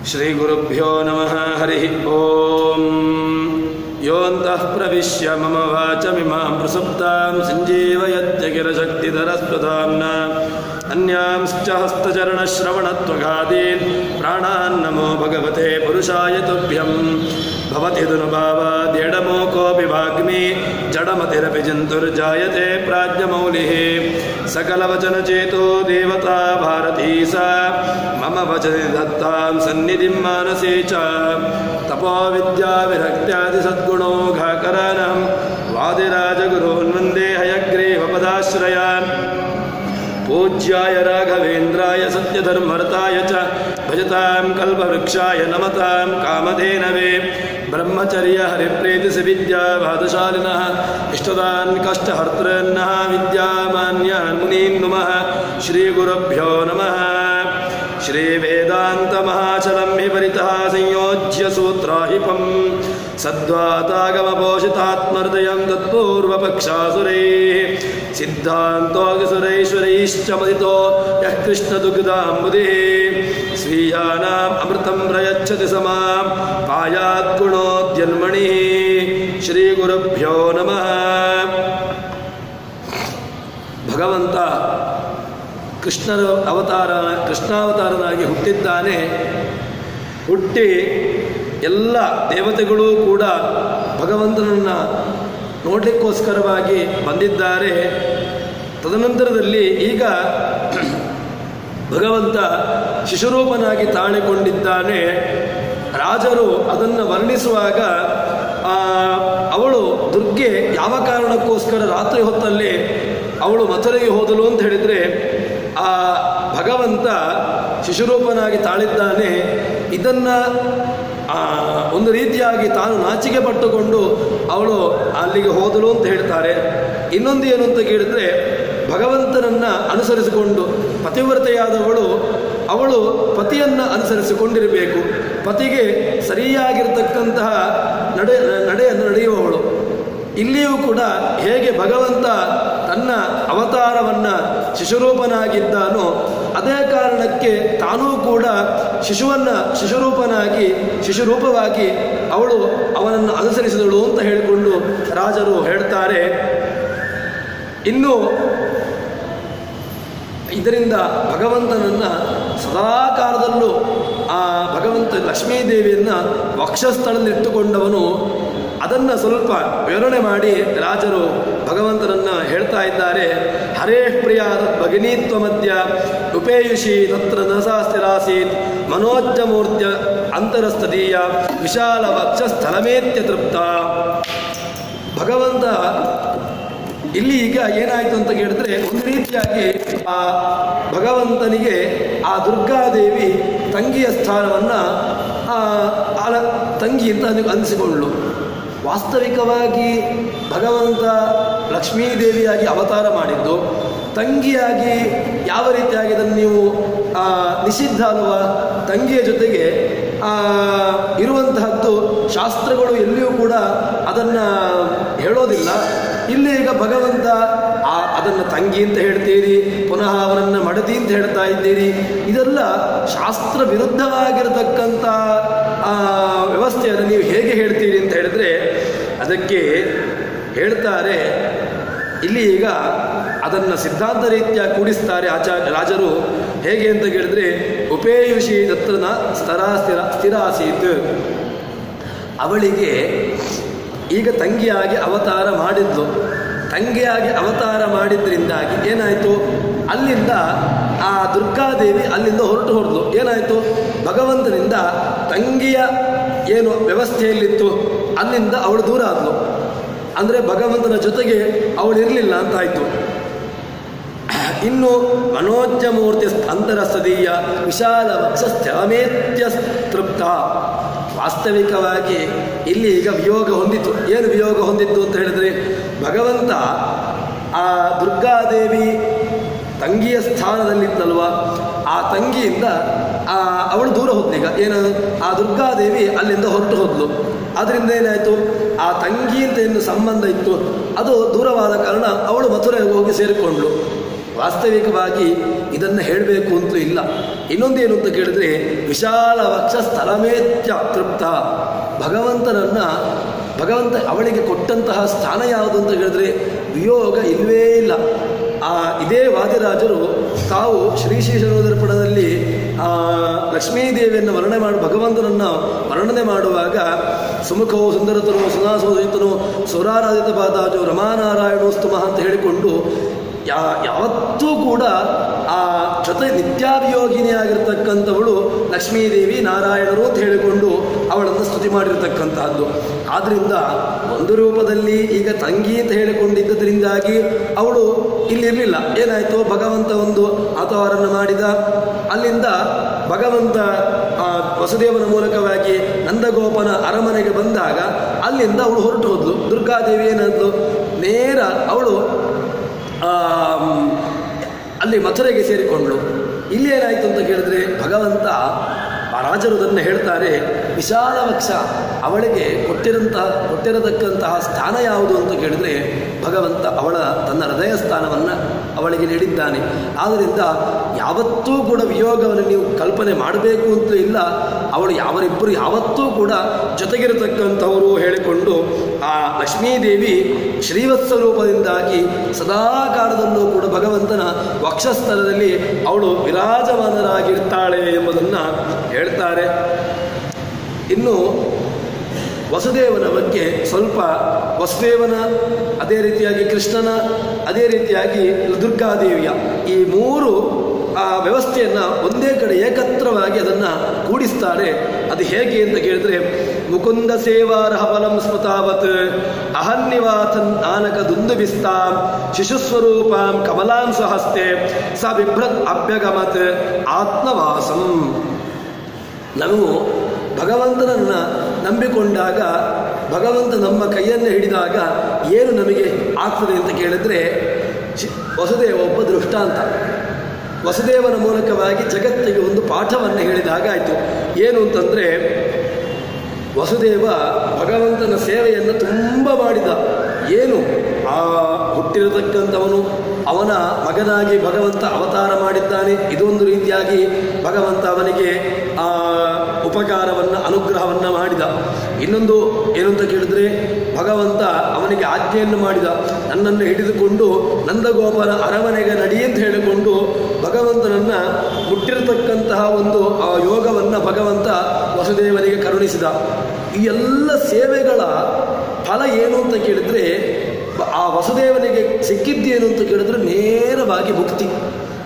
ಶ್ರೀಗುರುಭ್ಯೋ ನಮಃ ಹರಿ ಓಂ. ಯೋऽन्तಃ ಪ್ರವಿಶ್ಯ ಮಮ ವಾಚಮಿಮಾಂ ಪ್ರಸುಪ್ತಾಂ ಸಂಜೀವಯತ್ಯಗಿರಶಕ್ತಿಧರಸ್ವಧಾಮ್ನಾ ಅನ್ಯಾಂಶ್ಚ ಹಸ್ತಚರಣಶ್ರವಣತ್ವಗಾದೀನ್ ಪ್ರಾಣಾನ್ನಮೋ ಭಗವತೆ ಪುರುಷಾಯ ತುಭ್ಯಂ. ಭವತಿ ದುನುಭಾವಾದ್ಯಡಮೋ ಕೋಪಿ ವಾಗ್ಮಿ ಜಡಮತಿರಪಿ ಜಂತುರ್ಜಾಯತೆ ಪ್ರಾಜ್ಞಮೌಲಿಃ. ಸಕಲವಚನಚೇತೋ ದೇವತಾ ಭಾರತೀ ಸಾ ಮಮ ವಚನೆ ದತ್ತಾಂ ಸನ್ನಿಧಿಂ ಮಾನಸೇ ಚ. ತಪೋ ವಿದ್ಯಾ ವಿರಕ್ತ್ಯಾದಿ ಸದ್ಗುಣೌಘಾಕರಾನಹಂ ವಾದಿರಾಜಗುರೋನ್ ವಂದೇ ಹಯಗ್ರೀವ ಪದಾಶ್ರಯಾನ್. ಪೂಜ್ಯಾಯ ರಾಘವೇಂದ್ರಾಯ ಸತ್ಯಧರ್ಮರತಾಯ ಚ ಭಜತಾಂ ಕಲ್ಪವೃಕ್ಷಾಯ ನಮತಾಂ ಕಾಮಧೇನವೇ. ಬ್ರಹ್ಮಚರ್ಯ ಹರಿಪ್ರೀತಿಸಿ ವಿದ್ಯಾವಾದಶಾಲಿನಃ ಇಷ್ಟದಾನ್ ಕಷ್ಟಹರ್ತೃನ್ನಃ ವಿದ್ಯಾಮಾನ್ಯಾನ್ ಮುನೀನ್ ನುಮಃ. ಶ್ರೀಗುರುಭ್ಯೋ ನಮಃ. ಶ್ರೀ ವೇದಾಂತ ಮಹಾಚಲಂ ಹಿ ಪರಿತಃ ಸಂಯೋಜ್ಯ ಸೂತ್ರಾಹಿಪಂ ಸದ್ವಾತಾಗಮಪೋಷಿತಾತ್ಮಹೃದಯಂ ತತ್ಪೂರ್ವಪಕ್ಷಾಸುರೈಃ ಸಿದ್ಧಾಂತೋऽಸುರೈಶ್ವರೈಶ್ಚ ಮದಿತೋ ಯಃ ಕೃಷ್ಣದುಗ್ಧಾಂಬುಧಿಃ. ಸ್ವೀಯಾನಾಂ ಅಮೃತಂ ಪ್ರಯಚ್ಛತಿ ಸಮಾಂ ಪಾಯಾತ್ ಗುಣೋದ್ಯನ್ಮಣಿಃ. ಶ್ರೀಗುರುಭ್ಯೋ ನಮಃ. ಭಗವಂತ ಕೃಷ್ಣಾವತಾರನಾಗಿ ಹುಟ್ಟಿದ್ದಾನೆ. ಹುಟ್ಟಿ ಎಲ್ಲ ದೇವತೆಗಳೂ ಕೂಡ ಭಗವಂತನನ್ನು ನೋಡಲಿಕ್ಕೋಸ್ಕರವಾಗಿ ಬಂದಿದ್ದಾರೆ. ತದನಂತರದಲ್ಲಿ ಈಗ ಭಗವಂತ ಶಿಶುರೂಪನಾಗಿ ತಾಳಿಕೊಂಡಿದ್ದಾನೆ. ರಾಜರು ಅದನ್ನು ವರ್ಣಿಸುವಾಗ ಅವಳು ದುರ್ಗೆ ಯಾವ ಕಾರಣಕ್ಕೋಸ್ಕರ ರಾತ್ರಿ ಹೊತ್ತಲ್ಲಿ ಅವಳು ಮಥುರೆಗೆ ಹೋದಳು ಅಂತ ಹೇಳಿದರೆ, ಆ ಭಗವಂತ ಶಿಶುರೂಪನಾಗಿ ತಾಳಿದ್ದಾನೆ. ಇದನ್ನು ಒಂದು ರೀತಿಯಾಗಿ ತಾನು ನಾಚಿಕೆ ಪಟ್ಟುಕೊಂಡು ಅವಳು ಅಲ್ಲಿಗೆ ಹೋದಳು ಅಂತ ಹೇಳ್ತಾರೆ. ಇನ್ನೊಂದು ಏನು ಅಂತ ಕೇಳಿದ್ರೆ, ಭಗವಂತನನ್ನು ಅನುಸರಿಸಿಕೊಂಡು ಪತಿವ್ರತೆಯಾದವಳು ಅವಳು ಪತಿಯನ್ನು ಅನುಸರಿಸಿಕೊಂಡಿರಬೇಕು. ಪತಿಗೆ ಸರಿಯಾಗಿರ್ತಕ್ಕಂತಹ ನಡೆಯನ್ನು ನಡೆಯುವವಳು. ಇಲ್ಲಿಯೂ ಕೂಡ ಹೇಗೆ ಭಗವಂತ ತನ್ನ ಅವತಾರವನ್ನು ಶಿಶುರೂಪನಾಗಿದ್ದಾನೋ ಅದೇ ಕಾರಣಕ್ಕೆ ತಾನೂ ಕೂಡ ಶಿಶುರೂಪವಾಗಿ ಅವಳು ಅವನನ್ನು ಅನುಸರಿಸಿದಳು ಅಂತ ಹೇಳಿಕೊಂಡು ರಾಜರು ಹೇಳ್ತಾರೆ. ಇನ್ನು ಇದರಿಂದ ಭಗವಂತನನ್ನು ಸದಾಕಾಲದಲ್ಲೂ ಆ ಭಗವಂತ ಲಕ್ಷ್ಮೀದೇವಿಯನ್ನು ವಕ್ಷಸ್ಥಳದಲ್ಲಿಟ್ಟುಕೊಂಡವನು. ಅದನ್ನು ಸ್ವಲ್ಪ ವಿವರಣೆ ಮಾಡಿ ರಾಜರು ಭಗವಂತನನ್ನು ಹೇಳ್ತಾ ಇದ್ದಾರೆ. ಹರೇ ಪ್ರಿಯಾದ ಭಗಿನೀತ್ವ ಮಧ್ಯ ಉಪೇಯುಷಿ ತತ್ರ ನಸಾ ಸ್ಥಿರಾಸೀತ್ ಮನೋಜ್ಜಮೂರ್ತ್ಯ ಅಂತರಸ್ತದೀಯ ವಿಶಾಲ ವಕ್ಷಸ್ಥಳಮೇತ್ಯ ತೃಪ್ತ. ಭಗವಂತ ಇಲ್ಲಿ ಈಗ ಏನಾಯಿತು ಅಂತ ಕೇಳಿದ್ರೆ, ಒಂದು ರೀತಿಯಾಗಿ ಆ ಭಗವಂತನಿಗೆ ಆ ದುರ್ಗಾದೇವಿ ತಂಗಿಯ ಸ್ಥಾನವನ್ನು ತಂಗಿ ಅಂತ ಅನಿಸಿಕೊಳ್ಳು. ವಾಸ್ತವಿಕವಾಗಿ ಭಗವಂತ ಲಕ್ಷ್ಮೀದೇವಿಯಾಗಿ ಅವತಾರ ಮಾಡಿದ್ದು, ತಂಗಿಯಾಗಿ ಯಾವ ರೀತಿಯಾಗಿ ಅದನ್ನು ನೀವು ನಿಷಿದ್ಧ ಅಲ್ವಾ? ತಂಗಿಯ ಜೊತೆಗೆ ಇರುವಂತಹದ್ದು ಶಾಸ್ತ್ರಗಳು ಎಲ್ಲಿಯೂ ಕೂಡ ಅದನ್ನು ಹೇಳೋದಿಲ್ಲ. ಇಲ್ಲಿ ಈಗ ಭಗವಂತ ಅದನ್ನು ತಂಗಿ ಅಂತ ಹೇಳ್ತೀರಿ, ಪುನಃ ಅವನನ್ನು ಮಡದಿ ಅಂತ ಹೇಳ್ತಾ ಇದ್ದೀರಿ. ಇದೆಲ್ಲ ಶಾಸ್ತ್ರ ವಿರುದ್ಧವಾಗಿರತಕ್ಕಂಥ ವ್ಯವಸ್ಥೆಯನ್ನು ನೀವು ಹೇಗೆ ಹೇಳ್ತೀರಿ ಅಂತ ಹೇಳಿದ್ರೆ, ಅದಕ್ಕೆ ಹೇಳ್ತಾರೆ ಇಲ್ಲಿ ಈಗ ಅದನ್ನು ಸಿದ್ಧಾಂತ ರೀತಿಯ ಕೂಡಿಸ್ತಾರೆ ರಾಜರು. ಹೇಗೆ ಅಂತ ಕೇಳಿದ್ರೆ, ಉಪೇಯುಷಿ ದತ್ರನ ಸ್ಥಿರಾಸೀತ್. ಅವಳಿಗೆ ಈಗ ತಂಗಿಯಾಗಿ ಅವತಾರ ಮಾಡಿದ್ಲು. ತಂಗಿಯಾಗಿ ಅವತಾರ ಮಾಡಿದ್ರಿಂದಾಗಿ ಏನಾಯಿತು, ಅಲ್ಲಿಂದ ಆ ದುರ್ಗಾದೇವಿ ಅಲ್ಲಿಂದ ಹೊರಟು ಏನಾಯಿತು, ಭಗವಂತನಿಂದ ತಂಗಿಯ ಏನು ವ್ಯವಸ್ಥೆಯಲ್ಲಿತ್ತು ಅಲ್ಲಿಂದ ಅವಳು ದೂರ ಆದ್ಲು. ಅಂದರೆ ಭಗವಂತನ ಜೊತೆಗೆ ಅವಳಿರಲಿಲ್ಲ ಅಂತಾಯಿತು. ಇನ್ನು ಮನೋಜ್ಜಮೂರ್ತಿ ಅಂತರಸ್ತದೀಯ ವಿಶಾಲ ವಕ್ಷಸ್ಥಳಮೇತ್ಯ ತೃಪ್ತ. ವಾಸ್ತವಿಕವಾಗಿ ಇಲ್ಲಿ ಈಗ ವಿಯೋಗ ಹೊಂದಿತು. ಏನು ವಿಯೋಗ ಹೊಂದಿತ್ತು ಅಂತ ಹೇಳಿದ್ರೆ, ಭಗವಂತ ಆ ದುರ್ಗಾದೇವಿ ತಂಗಿಯ ಸ್ಥಾನದಲ್ಲಿದ್ದಲ್ವ, ಆ ತಂಗಿಯಿಂದ ಅವಳು ದೂರ ಹೋದ್ಲೀಗ. ಏನು, ಆ ದುರ್ಗಾದೇವಿ ಅಲ್ಲಿಂದ ಹೊರಟು ಹೋದ್ಲು. ಅದರಿಂದ ಏನಾಯಿತು, ಆ ತಂಗಿ ಅಂತ ಏನು ಸಂಬಂಧ ಇತ್ತು ಅದು ದೂರವಾದ ಕಾರಣ ಅವಳು ಮಥುರೆಗೆ ಹೋಗಿ ಸೇರಿಕೊಂಡ್ಳು. ವಾಸ್ತವಿಕವಾಗಿ ಇದನ್ನು ಹೇಳಬೇಕು ಅಂತಲೂ ಇಲ್ಲ. ಇನ್ನೊಂದೇನು ಅಂತ ಕೇಳಿದ್ರೆ ವಿಶಾಲ ವಕ್ಷ ಸ್ಥಳಮೇತ್ಯ ತೃಪ್ತ. ಭಗವಂತ ಅವಳಿಗೆ ಕೊಟ್ಟಂತಹ ಸ್ಥಾನ ಯಾವುದು ಅಂತ ಹೇಳಿದ್ರೆ ವಿಯೋಗ ಇಲ್ಲವೇ ಇಲ್ಲ. ಇದೇ ವಾದಿರಾಜರು ತಾವು ಶ್ರೀಶೇಷರೋದರ್ಪಣದಲ್ಲಿ ಲಕ್ಷ್ಮೀದೇವಿಯನ್ನು ಭಗವಂತನನ್ನು ವರ್ಣನೆ ಮಾಡುವಾಗ ಸುಮುಖೋ ಸುಂದರತನೋ ಸುನಾಸೋದಿತನೋ ಸುರಾರಾಧಿತ ಪಾದಾಜೋ ರಮಾನಾರಾಯಣೋಸ್ತುಮಃ ಅಂತ ಹೇಳಿಕೊಂಡು ಯಾವತ್ತೂ ಕೂಡ ಆ ಜೊತೆ ನಿತ್ಯಾಭಿಯೋಗಿನಿಯಾಗಿರ್ತಕ್ಕಂಥವಳು ಲಕ್ಷ್ಮೀದೇವಿ ನಾರಾಯಣರು ಅಂತ ಹೇಳಿಕೊಂಡು ಅವಳನ್ನು ಸ್ತುತಿ ಮಾಡಿರ್ತಕ್ಕಂತಹದ್ದು. ಆದ್ದರಿಂದ ಒಂದು ರೂಪದಲ್ಲಿ ಈಗ ತಂಗಿ ಅಂತ ಹೇಳಿಕೊಂಡಿದ್ದರಿಂದಾಗಿ ಅವಳು ಇಲ್ಲಿರಲಿಲ್ಲ. ಏನಾಯಿತು, ಭಗವಂತ ಒಂದು ಅವತಾರವನ್ನು ಮಾಡಿದ. ಅಲ್ಲಿಂದ ಭಗವಂತ ವಸುದೇವನ ಮೂಲಕವಾಗಿ ನಂದಗೋಪನ ಅರಮನೆಗೆ ಬಂದಾಗ ಅಲ್ಲಿಂದ ಅವಳು ಹೊರಟು ಹೋದ್ಲು. ದುರ್ಗಾದೇವಿ ಏನಾದ್ಲು, ನೇರ ಅವಳು ಅಲ್ಲಿ ಮಥುರೆಗೆ ಸೇರಿಕೊಂಡ್ಳು. ಇಲ್ಲಿ ಏನಾಯಿತು ಅಂತ ಕೇಳಿದ್ರೆ ಭಗವಂತ ರಾಜರು ಅದನ್ನು ಹೇಳ್ತಾರೆ, ವಿಶಾಲ ವಕ್ಷ ಅವಳಿಗೆ ಕೊಟ್ಟಿರತಕ್ಕಂತಹ ಸ್ಥಾನ ಯಾವುದು ಅಂತ ಕೇಳಿದ್ರೆ ಭಗವಂತ ತನ್ನ ಹೃದಯ ಸ್ಥಾನವನ್ನು ಅವಳಿಗೆ ನೀಡಿದ್ದಾನೆ. ಆದ್ದರಿಂದ ಯಾವತ್ತೂ ಕೂಡ ವಿಯೋಗವನ್ನು ನೀವು ಕಲ್ಪನೆ ಮಾಡಬೇಕು ಅಂತಲೂ ಇಲ್ಲ. ಅವಳು ಅವರಿಬ್ಬರು ಯಾವತ್ತೂ ಕೂಡ ಜೊತೆಗಿರತಕ್ಕಂಥವರು ಹೇಳಿಕೊಂಡು ಆ ಲಕ್ಷ್ಮೀದೇವಿ ಶ್ರೀವತ್ಸ ರೂಪದಿಂದಾಗಿ ಸದಾ ಕಾಲದಲ್ಲೂ ಕೂಡ ಭಗವಂತನ ವಕ್ಷಸ್ಥಳದಲ್ಲಿ ಅವಳು ವಿರಾಜಮಾನರಾಗಿರ್ತಾಳೆ ಎಂಬುದನ್ನು ಹೇಳ್ತಾರೆ. ಇನ್ನು ವಸುದೇವನ ಬಗ್ಗೆ ಸ್ವಲ್ಪ, ವಸುದೇವನ ಅದೇ ರೀತಿಯಾಗಿ ಕೃಷ್ಣನ ಅದೇ ರೀತಿಯಾಗಿ ದುರ್ಗಾದೇವಿಯ ಈ ಮೂರು ವ್ಯವಸ್ಥೆಯನ್ನು ಒಂದೇ ಕಡೆ ಏಕತ್ರವಾಗಿ ಅದನ್ನು ಕೂಡಿಸ್ತಾರೆ. ಅದು ಹೇಗೆ ಅಂತ ಕೇಳಿದ್ರೆ, ಮುಕುಂದ ಸೇವಾರಹ ಫಲಂ ಸ್ಮೃತಾವತ್ ಅಹನ್ನಿವಾಥನ್ ಆನಕ ದುಂದುಬಿಸ್ತಾಂ ಶಿಶುಸ್ವರೂಪಾಂ ಕಮಲಾಂ ಸ್ವಹಸ್ತೆ ಸ ಬಿಭ್ರತ್ ಅಭ್ಯಗಮತ್ ಆತ್ಮವಾಸಂ. ನಾವು ಭಗವಂತನನ್ನು ನಂಬಿಕೊಂಡಾಗ, ಭಗವಂತ ನಮ್ಮ ಕೈಯನ್ನು ಹಿಡಿದಾಗ ಏನು ನಮಗೆ ಆಗ್ತದೆ ಅಂತ ಕೇಳಿದ್ರೆ, ವಸುದೇವ ಒಬ್ಬ ದೃಷ್ಟಾಂತ. ವಸುದೇವನ ಮೂಲಕವಾಗಿ ಜಗತ್ತಿಗೆ ಒಂದು ಪಾಠವನ್ನು ಹೇಳಿದಾಗ ಆಯಿತು. ಏನು ಅಂತಂದರೆ, ವಸುದೇವ ಭಗವಂತನ ಸೇವೆಯನ್ನು ತುಂಬ ಮಾಡಿದ. ಏನು ಹುಟ್ಟಿರತಕ್ಕಂಥವನು ಅವನ ಮಗನಾಗಿ ಭಗವಂತ ಅವತಾರ ಮಾಡಿದ್ದಾನೆ. ಇದೊಂದು ರೀತಿಯಾಗಿ ಭಗವಂತ ಅವನಿಗೆ ಉಪಕಾರವನ್ನು ಅನುಗ್ರಹವನ್ನು ಮಾಡಿದ. ಇನ್ನೊಂದು ಏನು ಅಂತ ಕೇಳಿದ್ರೆ, ಭಗವಂತ ಅವನಿಗೆ ಆಜ್ಞೆಯನ್ನು ಮಾಡಿದ, ನನ್ನನ್ನು ಹಿಡಿದುಕೊಂಡು ನಂದಗೋಪನ ಅರಮನೆಗೆ ನಡಿ ಅಂತ ಹೇಳಿಕೊಂಡು ಭಗವಂತನನ್ನು ಮುಟ್ಟಿರತಕ್ಕಂತಹ ಒಂದು ಯೋಗವನ್ನು ಭಗವಂತ ವಸುದೇವನಿಗೆ ಕರುಣಿಸಿದ. ಈ ಎಲ್ಲ ಸೇವೆಗಳ ಫಲ ಏನು ಅಂತ ಕೇಳಿದ್ರೆ, ಆ ವಸುದೇವನಿಗೆ ಸಿಕ್ಕಿದ್ದೇನು ಅಂತ ಕೇಳಿದ್ರೆ ನೇರವಾಗಿ ಮುಕ್ತಿ.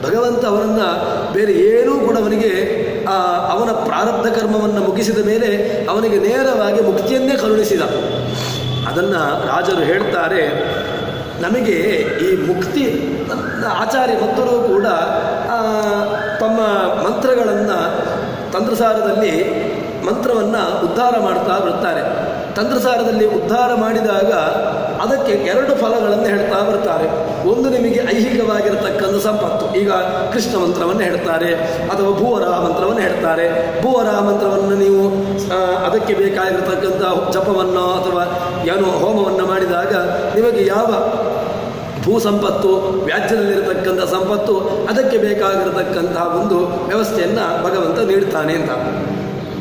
ಭಗವಂತ ಅವನನ್ನು ಬೇರೆ ಏನೂ ಕೂಡ ಅವನಿಗೆ ಅವನ ಪ್ರಾರಬ್ಧ ಕರ್ಮವನ್ನು ಮುಗಿಸಿದ ಮೇಲೆ ಅವನಿಗೆ ನೇರವಾಗಿ ಮುಕ್ತಿಯನ್ನೇ ಕರುಣಿಸಿದ. ಅದನ್ನು ರಾಜರು ಹೇಳ್ತಾರೆ, ನಮಗೆ ಈ ಮುಕ್ತಿ ಆಚಾರ್ಯ ಭಕ್ತರು ಕೂಡ ತಮ್ಮ ಮಂತ್ರಗಳನ್ನು ತಂತ್ರಸಾರದಲ್ಲಿ ಮಂತ್ರವನ್ನು ಉದ್ಧಾರ ಮಾಡ್ತಾ ಬರ್ತಾರೆ. ತಂತ್ರಸಾರದಲ್ಲಿ ಉದ್ಧಾರ ಮಾಡಿದಾಗ ಅದಕ್ಕೆ ಎರಡು ಫಲಗಳನ್ನು ಹೇಳ್ತಾ ಬರ್ತಾರೆ. ಒಂದು ನಿಮಗೆ ಐಹಿಕವಾಗಿರತಕ್ಕಂಥ ಸಂಪತ್ತು. ಈಗ ಕೃಷ್ಣ ಮಂತ್ರವನ್ನು ಹೇಳ್ತಾರೆ ಅಥವಾ ಭೂವರಾಹ ಮಂತ್ರವನ್ನು ಹೇಳ್ತಾರೆ. ಭೂವರಾಹ ಮಂತ್ರವನ್ನು ನೀವು ಅದಕ್ಕೆ ಬೇಕಾಗಿರತಕ್ಕಂಥ ಜಪವನ್ನು ಅಥವಾ ಏನೋ ಹೋಮವನ್ನು ಮಾಡಿದಾಗ ನಿಮಗೆ ಯಾವ ಭೂ ಸಂಪತ್ತು, ವ್ಯಾಜ್ಯದಲ್ಲಿರತಕ್ಕಂಥ ಸಂಪತ್ತು, ಅದಕ್ಕೆ ಬೇಕಾಗಿರತಕ್ಕಂತಹ ಒಂದು ವ್ಯವಸ್ಥೆಯನ್ನು ಭಗವಂತ ನೀಡ್ತಾನೆ ಅಂತ.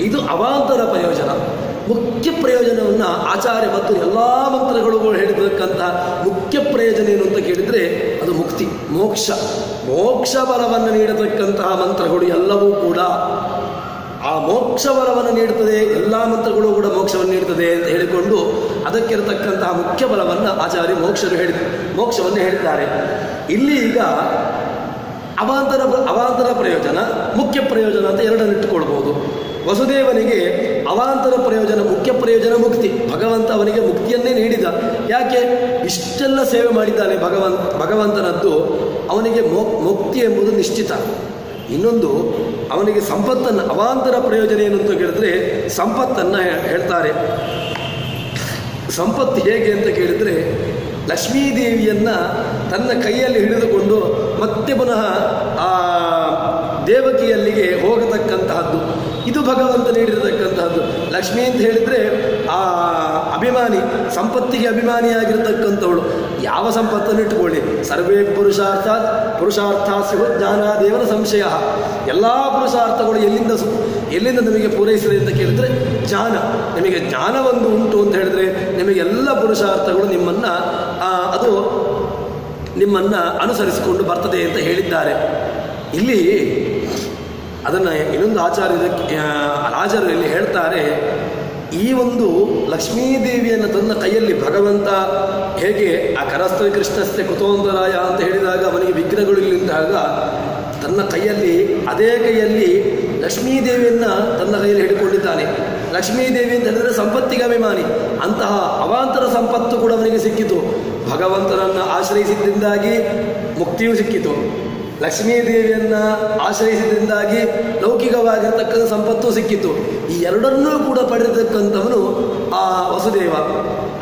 ಇದು ಅವಾಂತರ ಪ್ರಯೋಜನ. ಮುಖ್ಯ ಪ್ರಯೋಜನವನ್ನು ಆಚಾರ್ಯ ಮತ್ತು ಎಲ್ಲ ಮಂತ್ರಗಳು ಹೇಳಿರ್ತಕ್ಕಂಥ ಮುಖ್ಯ ಪ್ರಯೋಜನ ಏನು ಅಂತ ಕೇಳಿದರೆ ಅದು ಮುಕ್ತಿ, ಮೋಕ್ಷ ಬಲವನ್ನು ನೀಡತಕ್ಕಂತಹ ಮಂತ್ರಗಳು ಎಲ್ಲವೂ ಕೂಡ ಆ ಮೋಕ್ಷ ಬಲವನ್ನು ನೀಡುತ್ತದೆ. ಎಲ್ಲ ಮಂತ್ರಗಳು ಕೂಡ ಮೋಕ್ಷವನ್ನು ನೀಡುತ್ತದೆ ಅಂತ ಹೇಳಿಕೊಂಡು ಅದಕ್ಕಿರತಕ್ಕಂತಹ ಮುಖ್ಯ ಬಲವನ್ನು ಆಚಾರ್ಯ ಮೋಕ್ಷವನ್ನು ಹೇಳಿದ್ದಾರೆ. ಇಲ್ಲಿ ಈಗ ಅವಾಂತರ ಪ್ರಯೋಜನ, ಮುಖ್ಯ ಪ್ರಯೋಜನ ಅಂತ ಎರಡನ್ನು ಇಟ್ಟುಕೊಳ್ಬೋದು. ವಸುದೇವನಿಗೆ ಅವಾಂತರ ಪ್ರಯೋಜನ, ಮುಖ್ಯ ಪ್ರಯೋಜನ ಮುಕ್ತಿ. ಭಗವಂತ ಅವನಿಗೆ ಮುಕ್ತಿಯನ್ನೇ ನೀಡಿದ. ಯಾಕೆ? ಇಷ್ಟೆಲ್ಲ ಸೇವೆ ಮಾಡಿದ್ದಾನೆ ಭಗವಂತನದ್ದು. ಅವನಿಗೆ ಮುಕ್ತಿ ಎಂಬುದು ನಿಶ್ಚಿತ. ಇನ್ನೊಂದು, ಅವನಿಗೆ ಸಂಪತ್ತನ್ನು, ಅವಾಂತರ ಪ್ರಯೋಜನ ಏನು ಅಂತ ಕೇಳಿದ್ರೆ ಸಂಪತ್ತನ್ನು ಹೇಳ್ತಾರೆ. ಸಂಪತ್ತು ಹೇಗೆ ಅಂತ ಕೇಳಿದರೆ, ಲಕ್ಷ್ಮೀದೇವಿಯನ್ನು ತನ್ನ ಕೈಯಲ್ಲಿ ಹಿಡಿದುಕೊಂಡು ಮತ್ತೆ ಪುನಃ ಆ ದೇವಕಿಯಲ್ಲಿಗೆ ಹೋಗತಕ್ಕಂತಹದ್ದು ಇದು ಭಗವಂತ ನೀಡಿರತಕ್ಕಂತಹದ್ದು. ಲಕ್ಷ್ಮೀ ಅಂತ ಹೇಳಿದರೆ ಆ ಅಭಿಮಾನಿ, ಸಂಪತ್ತಿಗೆ ಅಭಿಮಾನಿಯಾಗಿರ್ತಕ್ಕಂಥವಳು. ಯಾವ ಸಂಪತ್ತನ್ನು ಇಟ್ಟುಕೊಳ್ಳಿ, ಸರ್ವೇ ಪುರುಷಾರ್ಥ ಸ್ಯು ಜ್ಞಾನಾದೇವನ ಸಂಶಯ. ಎಲ್ಲ ಪುರುಷಾರ್ಥಗಳು ಎಲ್ಲಿಂದ ನಮಗೆ ಪೂರೈಸಿದೆ ಅಂತ ಕೇಳಿದರೆ ಜ್ಞಾನ. ನಿಮಗೆ ಜ್ಞಾನವೊಂದು ಉಂಟು ಅಂತ ಹೇಳಿದ್ರೆ ನಿಮಗೆಲ್ಲ ಪುರುಷಾರ್ಥಗಳು ನಿಮ್ಮನ್ನು ಅನುಸರಿಸಿಕೊಂಡು ಬರ್ತದೆ ಅಂತ ಹೇಳಿದ್ದಾರೆ. ಇಲ್ಲಿ ಅದನ್ನು ಇನ್ನೊಂದು ರಾಜರು ಇಲ್ಲಿ ಹೇಳ್ತಾರೆ, ಈ ಒಂದು ಲಕ್ಷ್ಮೀದೇವಿಯನ್ನು ತನ್ನ ಕೈಯಲ್ಲಿ ಭಗವಂತ ಹೇಗೆ ಆ ಕರಸ್ಥವಿ ಕೃಷ್ಣಸ್ಯ ಕುತೋಂದರಾಯ ಅಂತ ಹೇಳಿದಾಗ ಅವನಿಗೆ ವಿಘ್ನಗಳು ಇಲ್ಲಿದ್ದಾಗ ತನ್ನ ಕೈಯಲ್ಲಿ ಅದೇ ಕೈಯಲ್ಲಿ ಲಕ್ಷ್ಮೀದೇವಿಯನ್ನು ತನ್ನ ಕೈಯಲ್ಲಿ ಹಿಡ್ಕೊಂಡಿದ್ದಾನೆ. ಲಕ್ಷ್ಮೀದೇವಿ ಅಂತ ಹೇಳಿದರೆ ಸಂಪತ್ತಿಗೆ ಅಭಿಮಾನಿ. ಅಂತಹ ಅವಾಂತರ ಸಂಪತ್ತು ಕೂಡ ಅವನಿಗೆ ಸಿಕ್ಕಿತು. ಭಗವಂತನನ್ನು ಆಶ್ರಯಿಸಿದ್ದರಿಂದಾಗಿ ಮುಕ್ತಿಯೂ ಸಿಕ್ಕಿತು. ಲಕ್ಷ್ಮೀದೇವಿಯನ್ನು ಆಶ್ರಯಿಸಿದ್ರಿಂದಾಗಿ ಲೌಕಿಕವಾಗಿರ್ತಕ್ಕಂಥ ಸಂಪತ್ತು ಸಿಕ್ಕಿತು. ಈ ಎರಡನ್ನೂ ಕೂಡ ಪಡೆದಿರ್ತಕ್ಕಂಥವನು ಆ ವಸುದೇವ.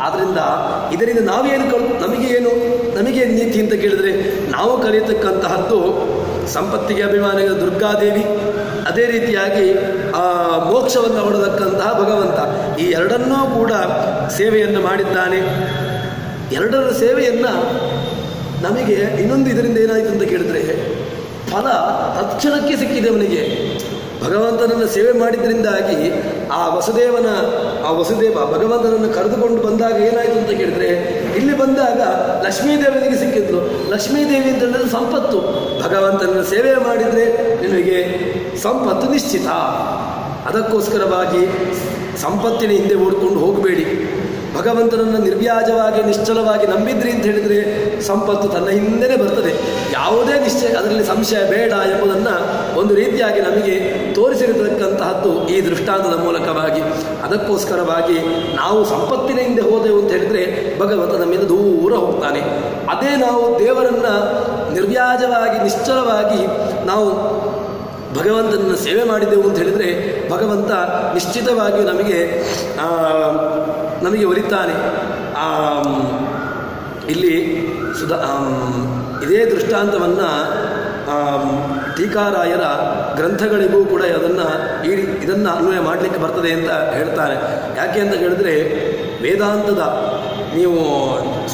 ಆದ್ದರಿಂದ ಇದರಿಂದ ನಮಗೇನು ನೀತಿ ಅಂತ ಕೇಳಿದರೆ ನಾವು ಕಲಿಯತಕ್ಕಂತಹದ್ದು ಸಂಪತ್ತಿಗೆ ಅಭಿಮಾನಿಗಳ ದುರ್ಗಾದೇವಿ, ಅದೇ ರೀತಿಯಾಗಿ ಮೋಕ್ಷವನ್ನು ಹೊಡೆದಕ್ಕಂತಹ ಭಗವಂತ. ಈ ಎರಡನ್ನೂ ಕೂಡ ಸೇವೆಯನ್ನು ಮಾಡಿದ್ದಾನೆ. ಎರಡರ ಸೇವೆಯನ್ನು ನಮಗೆ ಇನ್ನೊಂದು ಇದರಿಂದ ಏನಾಯಿತು ಅಂತ ಕೇಳಿದ್ರೆ ಫಲ ತಕ್ಷಣಕ್ಕೆ ಸಿಕ್ಕಿದೆ ಅವನಿಗೆ. ಭಗವಂತನನ್ನು ಸೇವೆ ಮಾಡಿದ್ರಿಂದಾಗಿ ಆ ವಸುದೇವ ಭಗವಂತನನ್ನು ಕರೆದುಕೊಂಡು ಬಂದಾಗ ಏನಾಯಿತು ಅಂತ ಕೇಳಿದ್ರೆ, ಇಲ್ಲಿ ಬಂದಾಗ ಲಕ್ಷ್ಮೀದೇವಿನಿಗೆ ಸಿಕ್ಕಿದ್ಲು. ಲಕ್ಷ್ಮೀದೇವಿ ಅಂತ ಹೇಳಿದ್ರೆ ಸಂಪತ್ತು. ಭಗವಂತನನ್ನು ಸೇವೆ ಮಾಡಿದರೆ ನಿಮಗೆ ಸಂಪತ್ತು ನಿಶ್ಚಿತ. ಅದಕ್ಕೋಸ್ಕರವಾಗಿ ಸಂಪತ್ತಿನ ಹಿಂದೆ ಓಡಿಕೊಂಡು ಹೋಗಬೇಡಿ. ಭಗವಂತನನ್ನು ನಿರ್ವ್ಯಾಜವಾಗಿ ನಿಶ್ಚಲವಾಗಿ ನಂಬಿದ್ರಿ ಅಂತ ಹೇಳಿದರೆ ಸಂಪತ್ತು ತನ್ನ ಹಿಂದೆನೇ ಬರ್ತದೆ. ಯಾವುದೇ ಅದರಲ್ಲಿ ಸಂಶಯ ಬೇಡ ಎಂಬುದನ್ನು ಒಂದು ರೀತಿಯಾಗಿ ನಮಗೆ ತೋರಿಸಿರತಕ್ಕಂತಹದ್ದು ಈ ದೃಷ್ಟಾಂತದ ಮೂಲಕವಾಗಿ. ಅದಕ್ಕೋಸ್ಕರವಾಗಿ ನಾವು ಸಂಪತ್ತಿನ ಹಿಂದೆ ಹೋದೆವು ಅಂತ ಹೇಳಿದರೆ ಭಗವಂತ ನಮ್ಮಿಂದ ದೂರ ಹೋಗ್ತಾನೆ. ಅದೇ ನಾವು ದೇವರನ್ನು ನಿರ್ವ್ಯಾಜವಾಗಿ ನಿಶ್ಚಲವಾಗಿ ನಾವು ಭಗವಂತನನ್ನು ಸೇವೆ ಮಾಡಿದೆವು ಅಂತ ಹೇಳಿದರೆ ಭಗವಂತ ನಿಶ್ಚಿತವಾಗಿ ನಮಗೆ ಒಲಿತಾನೆ. ಇಲ್ಲಿ ಇದೇ ದೃಷ್ಟಾಂತವನ್ನು ಟೀಕಾರಾಯರ ಗ್ರಂಥಗಳಿಗೂ ಕೂಡ ಇದನ್ನು ಅನ್ವಯ ಮಾಡಲಿಕ್ಕೆ ಬರ್ತದೆ ಅಂತ ಹೇಳ್ತಾರೆ. ಯಾಕೆ ಅಂತ ಹೇಳಿದ್ರೆ ವೇದಾಂತದ ನೀವು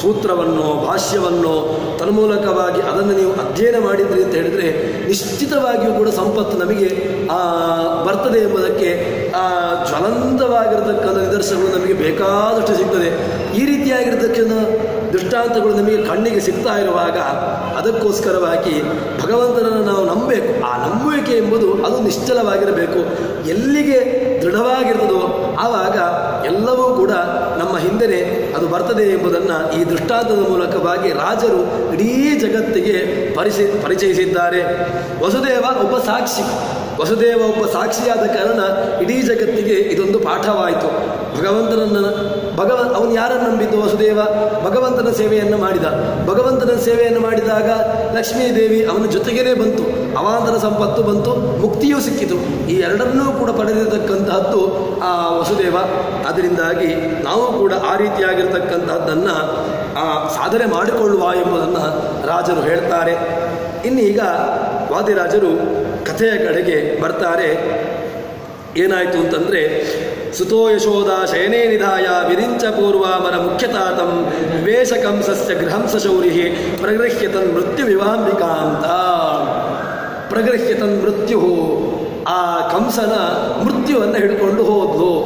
ಸೂತ್ರವನ್ನು ಭಾಷ್ಯವನ್ನು ತನ್ಮೂಲಕವಾಗಿ ಅದನ್ನು ನೀವು ಅಧ್ಯಯನ ಮಾಡಿದ್ರಿ ಅಂತ ಹೇಳಿದರೆ ನಿಶ್ಚಿತವಾಗಿಯೂ ಕೂಡ ಸಂಪತ್ತು ನಮಗೆ ಬರ್ತದೆ ಎಂಬುದಕ್ಕೆ ಜ್ವಲಂತವಾಗಿರತಕ್ಕಂಥ ನಿದರ್ಶನಗಳು ನಮಗೆ ಬೇಕಾದಷ್ಟು ಸಿಗ್ತದೆ. ಈ ರೀತಿಯಾಗಿರತಕ್ಕಂಥ ದೃಷ್ಟಾಂತಗಳು ನಮಗೆ ಕಣ್ಣಿಗೆ ಸಿಗ್ತಾ ಇರುವಾಗ ಅದಕ್ಕೋಸ್ಕರವಾಗಿ ಭಗವಂತನನ್ನು ನಾವು ನಂಬಬೇಕು. ಆ ನಂಬುವಿಕೆ ಎಂಬುದು ಅದು ನಿಶ್ಚಲವಾಗಿರಬೇಕು. ಎಲ್ಲಿಗೆ ದೃಢವಾಗಿರ್ತದೋ ಆವಾಗ ಎಲ್ಲವೂ ಕೂಡ ನಮ್ಮ ಹಿಂದೆನೇ ಅದು ಬರ್ತದೆ ಎಂಬುದನ್ನು ಈ ದೃಷ್ಟಾಂತದ ಮೂಲಕವಾಗಿ ರಾಜರು ಇಡೀ ಜಗತ್ತಿಗೆ ಪರಿಚಯಿಸಿದ್ದಾರೆ. ವಸುದೇವ ಒಬ್ಬ ಸಾಕ್ಷಿಯಾದ ಕಾರಣ ಇಡೀ ಜಗತ್ತಿಗೆ ಇದೊಂದು ಪಾಠವಾಯಿತು. ಅವನು ಯಾರನ್ನು ನಂಬಿದ್ದು? ವಸುದೇವ ಭಗವಂತನ ಸೇವೆಯನ್ನು ಮಾಡಿದ. ಭಗವಂತನ ಸೇವೆಯನ್ನು ಮಾಡಿದಾಗ ಲಕ್ಷ್ಮೀದೇವಿ ಅವನ ಜೊತೆಗೇ ಬಂತು, ಅವಾಂತರ ಸಂಪತ್ತು ಬಂತು, ಮುಕ್ತಿಯೂ ಸಿಕ್ಕಿತು. ಈ ಎರಡನ್ನೂ ಕೂಡ ಪಡೆದಿರತಕ್ಕಂತಹದ್ದು ಆ ವಸುದೇವ. ಅದರಿಂದಾಗಿ ನಾವು ಕೂಡ ಆ ರೀತಿಯಾಗಿರ್ತಕ್ಕಂತಹದ್ದನ್ನು ಸಾಧನೆ ಮಾಡಿಕೊಳ್ಳುವ ಎಂಬುದನ್ನು ರಾಜರು ಹೇಳ್ತಾರೆ. ಇನ್ನೀಗ ವಾದಿರಾಜರು ಕಥೆಯ ಕಡೆಗೆ ಬರ್ತಾರೆ. ಏನಾಯಿತು ಅಂತಂದರೆ, ಸುತೋ ಯಶೋಧ ಶಯನೇ ನಿಧಾಯ ವಿರಿಂಚ ಪೂರ್ವಾಮರ ಮುಖ್ಯತಾತಂ ವಿವೇಶಕಂ ಸಸ್ಯ ಗೃಹಂಸ ಶೌರಿ ಪ್ರಗೃಹ್ಯ ತನ್ ಮೃತ್ಯು ವಿವಾಂಬಿಕಾ ಅಂತ. ಪ್ರಗೃಹ್ಯ ತನ್ ಮೃತ್ಯು, ಆ ಕಂಸನ ಮೃತ್ಯುವನ್ನು ಹಿಡ್ಕೊಂಡು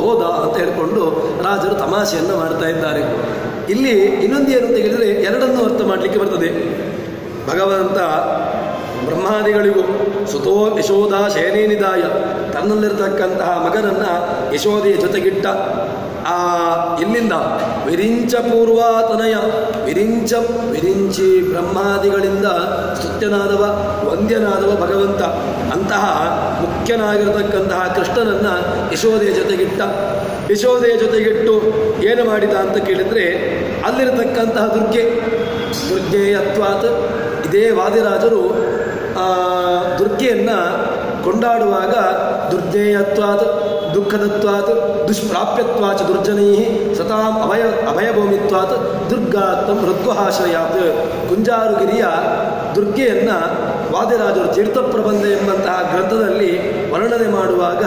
ಹೋದ ಅಂತ ಹೇಳಿಕೊಂಡು ರಾಜರು ತಮಾಷೆಯನ್ನು ಮಾಡ್ತಾ ಇದ್ದಾರೆ. ಇಲ್ಲಿ ಇನ್ನೊಂದು ಏನು ಅಂತ ಹೇಳಿದರೆ ಎರಡನ್ನೂ ಅರ್ಥ ಮಾಡಲಿಕ್ಕೆ ಬರ್ತದೆ. ಭಗವಂತ ಬ್ರಹ್ಮಾದಿಗಳಿಗೂ ಸುತೋ ಯಶೋಧ ಶಯನೇನಿದಾಯ, ತನ್ನಲ್ಲಿರತಕ್ಕಂತಹ ಮಗನನ್ನು ಯಶೋಧೆಯ ಜೊತೆಗಿಟ್ಟ. ಇಲ್ಲಿಂದ ವಿರಿಂಚ ಪೂರ್ವಾತನಯ, ವಿರಿಂಚಿ ಬ್ರಹ್ಮಾದಿಗಳಿಂದ ಸ್ತುತ್ಯನಾದವ ವಂದ್ಯನಾದವ ಭಗವಂತ. ಅಂತಹ ಮುಖ್ಯನಾಗಿರತಕ್ಕಂತಹ ಕೃಷ್ಣನನ್ನು ಯಶೋಧೆಯ ಜೊತೆಗಿಟ್ಟ. ಯಶೋಧೆಯ ಜೊತೆಗಿಟ್ಟು ಏನು ಮಾಡಿದ ಅಂತ ಕೇಳಿದರೆ, ಅಲ್ಲಿರತಕ್ಕಂತಹ ದುರ್ಗೆಯತ್ವಾತ್, ಇದೇ ವಾದಿರಾಜರು ದುರ್ಗೆಯನ್ನು ಕೊಂಡಾಡುವಾಗ ದುರ್ಜೇಯತ್ವಾತ್ ದುಃಖದತ್ವಾತ್ ದುಷ್ಪ್ರಾಪ್ಯತ್ವಾಚ ದುರ್ಜನೈ ಸತಾಂ ಅಭಯಭೂಮಿತ್ವಾತ್ ದುರ್ಗಾತ್ಮ ಹೃದ್ವಹಾಶ್ರಯಾತ್. ಕುಂಜಾರುಗಿರಿಯ ದುರ್ಗೆಯನ್ನು ವಾದಿರಾಜರು ತೀರ್ಥಪ್ರಬಂಧ ಎಂಬಂತಹ ಗ್ರಂಥದಲ್ಲಿ ವರ್ಣನೆ ಮಾಡುವಾಗ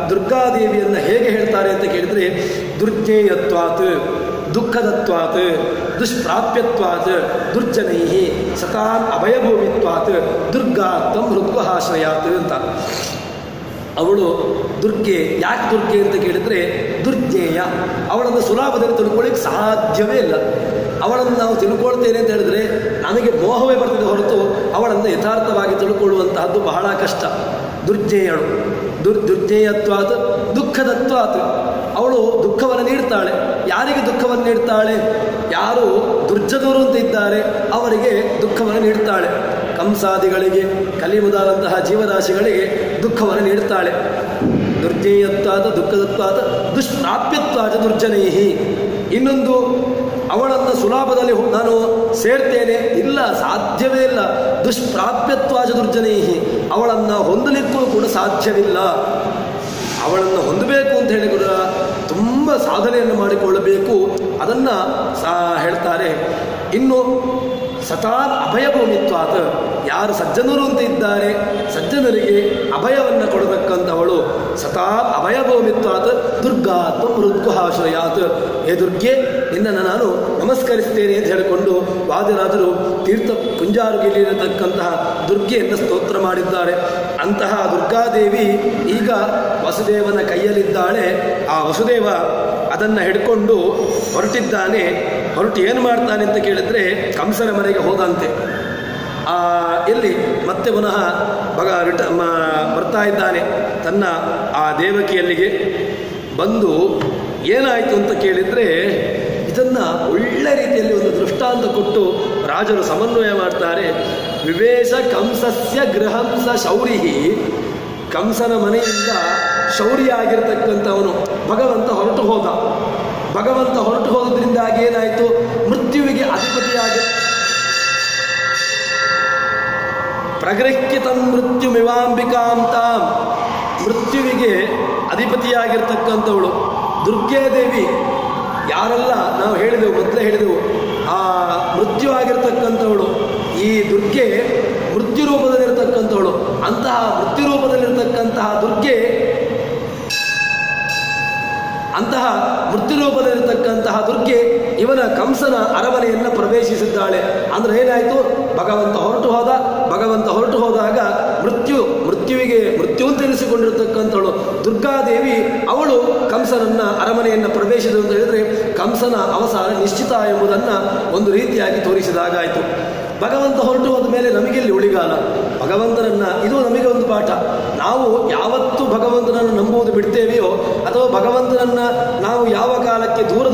ದುರ್ಗಾದೇವಿಯನ್ನು ಹೇಗೆ ಹೇಳ್ತಾರೆ ಅಂತ ಕೇಳಿದರೆ ದುರ್ಜೇಯತ್ವಾತ್, ದುಃಖದತ್ವಾತ್, ದುಷ್ಪ್ರಾಪ್ಯತ್ವಾತ್, ದುರ್ಜನೈ ಸತಾಂ ಅಭಯಭೂಮಿತ್ವಾತ್ ದುರ್ಗಾತ್ಮ ಹೃದ್ವಹಾಶ್ರಯಾತ್ ಅಂತ. ಅವಳು ದುರ್ಗೆ. ಯಾಕೆ ದುರ್ಗೆ ಅಂತ ಕೇಳಿದರೆ ದುರ್ಜೇಯ, ಅವಳನ್ನು ಸುಲಭದಲ್ಲಿ ತಿಳ್ಕೊಳ್ಳಿಕ್ಕೆ ಸಾಧ್ಯವೇ ಇಲ್ಲ. ಅವಳನ್ನು ನಾವು ತಿಳ್ಕೊಳ್ತೇನೆ ಅಂತ ಹೇಳಿದ್ರೆ ನಮಗೆ ಮೋಹವೇ ಬರ್ತದೆ ಹೊರತು ಅವಳನ್ನು ಯಥಾರ್ಥವಾಗಿ ತಿಳ್ಕೊಳ್ಳುವಂತಹದ್ದು ಬಹಳ ಕಷ್ಟ. ದುರ್ಜೇಯಳು. ದುರ್ಜೇಯತ್ವಾತ್ ದುಃಖದತ್ವಾತ್, ಅವಳು ದುಃಖವನ್ನು ನೀಡ್ತಾಳೆ. ಯಾರಿಗೆ ದುಃಖವನ್ನು ನೀಡ್ತಾಳೆ? ಯಾರು ದುರ್ಜನರು ಅಂತ ಇದ್ದಾರೆ ಅವರಿಗೆ ದುಃಖವನ್ನು ನೀಡ್ತಾಳೆ. ಕಂಸಾದಿಗಳಿಗೆ, ಕಲಿ ಮೊದಲಾದಂತಹ ಜೀವರಾಶಿಗಳಿಗೆ ದುಃಖವನ್ನು ನೀಡ್ತಾಳೆ. ದುರ್ಜೇಯತ್ವಾದ ದುಃಖದತ್ವಾದ ದುಷ್ಪ್ರಾಪ್ಯತ್ವಾದ ದುರ್ಜನೈಹಿ. ಇನ್ನೊಂದು, ಅವಳನ್ನು ಸುಲಭದಲ್ಲಿ ನಾನು ಸೇರ್ತೇನೆ, ಇಲ್ಲ, ಸಾಧ್ಯವೇ ಇಲ್ಲ. ದುಷ್ಪ್ರಾಪ್ಯತ್ವಾದ ದುರ್ಜನೈಹಿ, ಅವಳನ್ನು ಹೊಂದಲಿಕ್ಕೂ ಕೂಡ ಸಾಧ್ಯವಿಲ್ಲ. ಅವಳನ್ನು ಹೊಂದಬೇಕು ಅಂತ ಹೇಳಿ ಕೂಡ ತುಂಬ ಸಾಧನೆಯನ್ನು ಮಾಡಿಕೊಳ್ಳಬೇಕು. ಅದನ್ನು ಹೇಳ್ತಾರೆ. ಇನ್ನು ಸದಾ ಅಭಯಭೂಮಿತ್ವಾತ್, ಯಾರು ಸಜ್ಜನರು ಅಂತ ಇದ್ದಾರೆ ಸಜ್ಜನರಿಗೆ ಅಭಯವನ್ನು ಕೊಡತಕ್ಕಂಥವಳು. ಸದಾ ಅಭಯಭೂಮಿತ್ವಾತ್ ದುರ್ಗಾತ್ಮ ಹೃದ್ಗುಹಾಶ್ರಯಾತ್. ಹೇ ದುರ್ಗೆ, ನಿನ್ನನ್ನು ನಾನು ನಮಸ್ಕರಿಸ್ತೇನೆ ಅಂತ ಹೇಳಿಕೊಂಡು ವಾದಿರಾಜರು ತೀರ್ಥ ಕುಂಜಾರುಗಿಲಿರತಕ್ಕಂತಹ ದುರ್ಗೆಯನ್ನು ಸ್ತೋತ್ರ ಮಾಡಿದ್ದಾರೆ. ಅಂತಹ ದುರ್ಗಾದೇವಿ ಈಗ ವಸುದೇವನ ಕೈಯಲ್ಲಿದ್ದಾಳೆ. ಆ ವಸುದೇವ ಅದನ್ನು ಹಿಡ್ಕೊಂಡು ಹೊರಟಿದ್ದಾನೆ. ಹೊರಟು ಏನು ಮಾಡ್ತಾನೆ ಅಂತ ಕೇಳಿದ್ರೆ ಕಂಸನ ಮನೆಗೆ ಹೋದಂತೆ. ಎಲ್ಲಿ ಮತ್ತೆ ಪುನಃ ಬರ್ತಾ ಇದ್ದಾನೆ ತನ್ನ ಆ ದೇವಕಿಯಲ್ಲಿಗೆ. ಬಂದು ಏನಾಯಿತು ಅಂತ ಕೇಳಿದರೆ ಇದನ್ನು ಒಳ್ಳೆ ರೀತಿಯಲ್ಲಿ ಒಂದು ದೃಷ್ಟಾಂತ ಕೊಟ್ಟು ರಾಜರು ಸಮನ್ವಯ ಮಾಡ್ತಾರೆ. ವಿವೇಶ ಕಂಸಸ್ಯ ಗೃಹಂಸ ಶೌರಿಹಿ, ಕಂಸನ ಮನೆಯಿಂದ ಶೌರ್ಯ ಆಗಿರತಕ್ಕಂಥವನು ಭಗವಂತ ಹೊರಟು ಹೋದ. ಭಗವಂತ ಹೊರಟು ಹೋದ್ರಿಂದಾಗಿ ಏನಾಯಿತು? ಮೃತ್ಯುವಿಗೆ ಅಧಿಪತಿಯಾಗಿ ಪ್ರಗೃಹ್ಯ ತನ್ ಮೃತ್ಯುಮಿವಾಂಬಿಕಾಂ ತಾಂ, ಮೃತ್ಯುವಿಗೆ ಅಧಿಪತಿಯಾಗಿರ್ತಕ್ಕಂಥವಳು ದುರ್ಗಾದೇವಿ. ಯಾರೆಲ್ಲ ನಾವು ಹೇಳಿದೆವು, ಮೊದಲೇ ಹೇಳಿದೆವು, ಆ ಮೃತ್ಯು ಆಗಿರ್ತಕ್ಕಂಥವಳು ಈ ದುರ್ಗೆ ಮೃತ್ಯು ರೂಪದಲ್ಲಿರ್ತಕ್ಕಂಥವಳು. ಅಂತಹ ಮೃತ್ಯು ರೂಪದಲ್ಲಿರ್ತಕ್ಕಂತಹ ದುರ್ಗೆ, ಅಂತಹ ಮೃತ್ಯುರೂಪದಲ್ಲಿರ್ತಕ್ಕಂತಹ ದುರ್ಗೆ ಇವನ ಕಂಸನ ಅರಮನೆಯನ್ನು ಪ್ರವೇಶಿಸಿದ್ದಾಳೆ. ಅಂದರೆ ಏನಾಯಿತು? ಭಗವಂತ ಹೊರಟು ಹೋದ. ಭಗವಂತ ಹೊರಟು ಹೋದಾಗ ಮೃತ್ಯುವಿಗೆ ಮೃತ್ಯು ಅಂತ ಎನಿಸಿಕೊಂಡಿರ್ತಕ್ಕಂಥವಳು ದುರ್ಗಾದೇವಿ ಅವಳು ಕಂಸನನ್ನ ಅರಮನೆಯನ್ನು ಪ್ರವೇಶಿಸಿದ ಅಂತ ಹೇಳಿದರೆ ಕಂಸನ ಅವಸಾನ ನಿಶ್ಚಿತ ಎಂಬುದನ್ನು ಒಂದು ರೀತಿಯಾಗಿ ತೋರಿಸಿದಾಗಾಯಿತು. ಭಗವಂತ ಹೊರಟು ಹೋದ ಮೇಲೆ ನಮಗೆಲ್ಲಿ ಉಳಿಗಾಲ? ಭಗವಂತನನ್ನು, ಇದು ನಮಗೆ ಒಂದು ಪಾಠ. ನಾವು ಯಾವತ್ತು ಭಗವಂತನನ್ನು ನಂಬುವುದು ಬಿಡ್ತೇವೆಯೋ ಅಥವಾ ಭಗವಂತನನ್ನು ನಾವು ಯಾವ ಕಾಲಕ್ಕೆ ದೂರ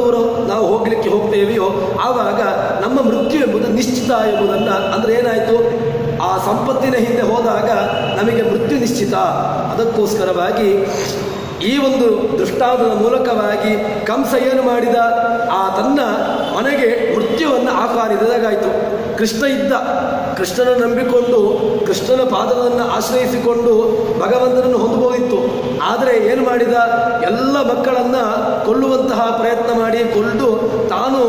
ನಾವು ಹೋಗ್ತೇವೆಯೋ ಆವಾಗ ನಮ್ಮ ಮೃತ್ಯು ಎಂಬುದು ನಿಶ್ಚಿತ ಎಂಬುದನ್ನು, ಅಂದರೆ ಏನಾಯಿತು? ಆ ಸಂಪತ್ತಿನ ಹಿಂದೆ ಹೋದಾಗ ನಮಗೆ ಮೃತ್ಯು ನಿಶ್ಚಿತ. ಅದಕ್ಕೋಸ್ಕರವಾಗಿ ಈ ಒಂದು ದೃಷ್ಟಾಂತದ ಮೂಲಕವಾಗಿ ಕಂಸ ಏನು ಮಾಡಿದ? ಆ ತನ್ನ ಮನೆಗೆ ಮೃತ್ಯುವನ್ನು ಆಹ್ವಾನಿಸಿದಾಗಾಯಿತು. ಕೃಷ್ಣ ಇದ್ದ, ಕೃಷ್ಣನ ನಂಬಿಕೊಂಡು ಕೃಷ್ಣನ ಪಾದವನ್ನು ಆಶ್ರಯಿಸಿಕೊಂಡು ಭಗವಂತನನ್ನು ಹೊಂದಬಹುದಿತ್ತು. ಆದರೆ ಏನು ಮಾಡಿದ? ಎಲ್ಲ ಮಕ್ಕಳನ್ನು ಕೊಲ್ಲುವಂತಹ ಪ್ರಯತ್ನ ಮಾಡಿ ಕೊಂದು ತಾನು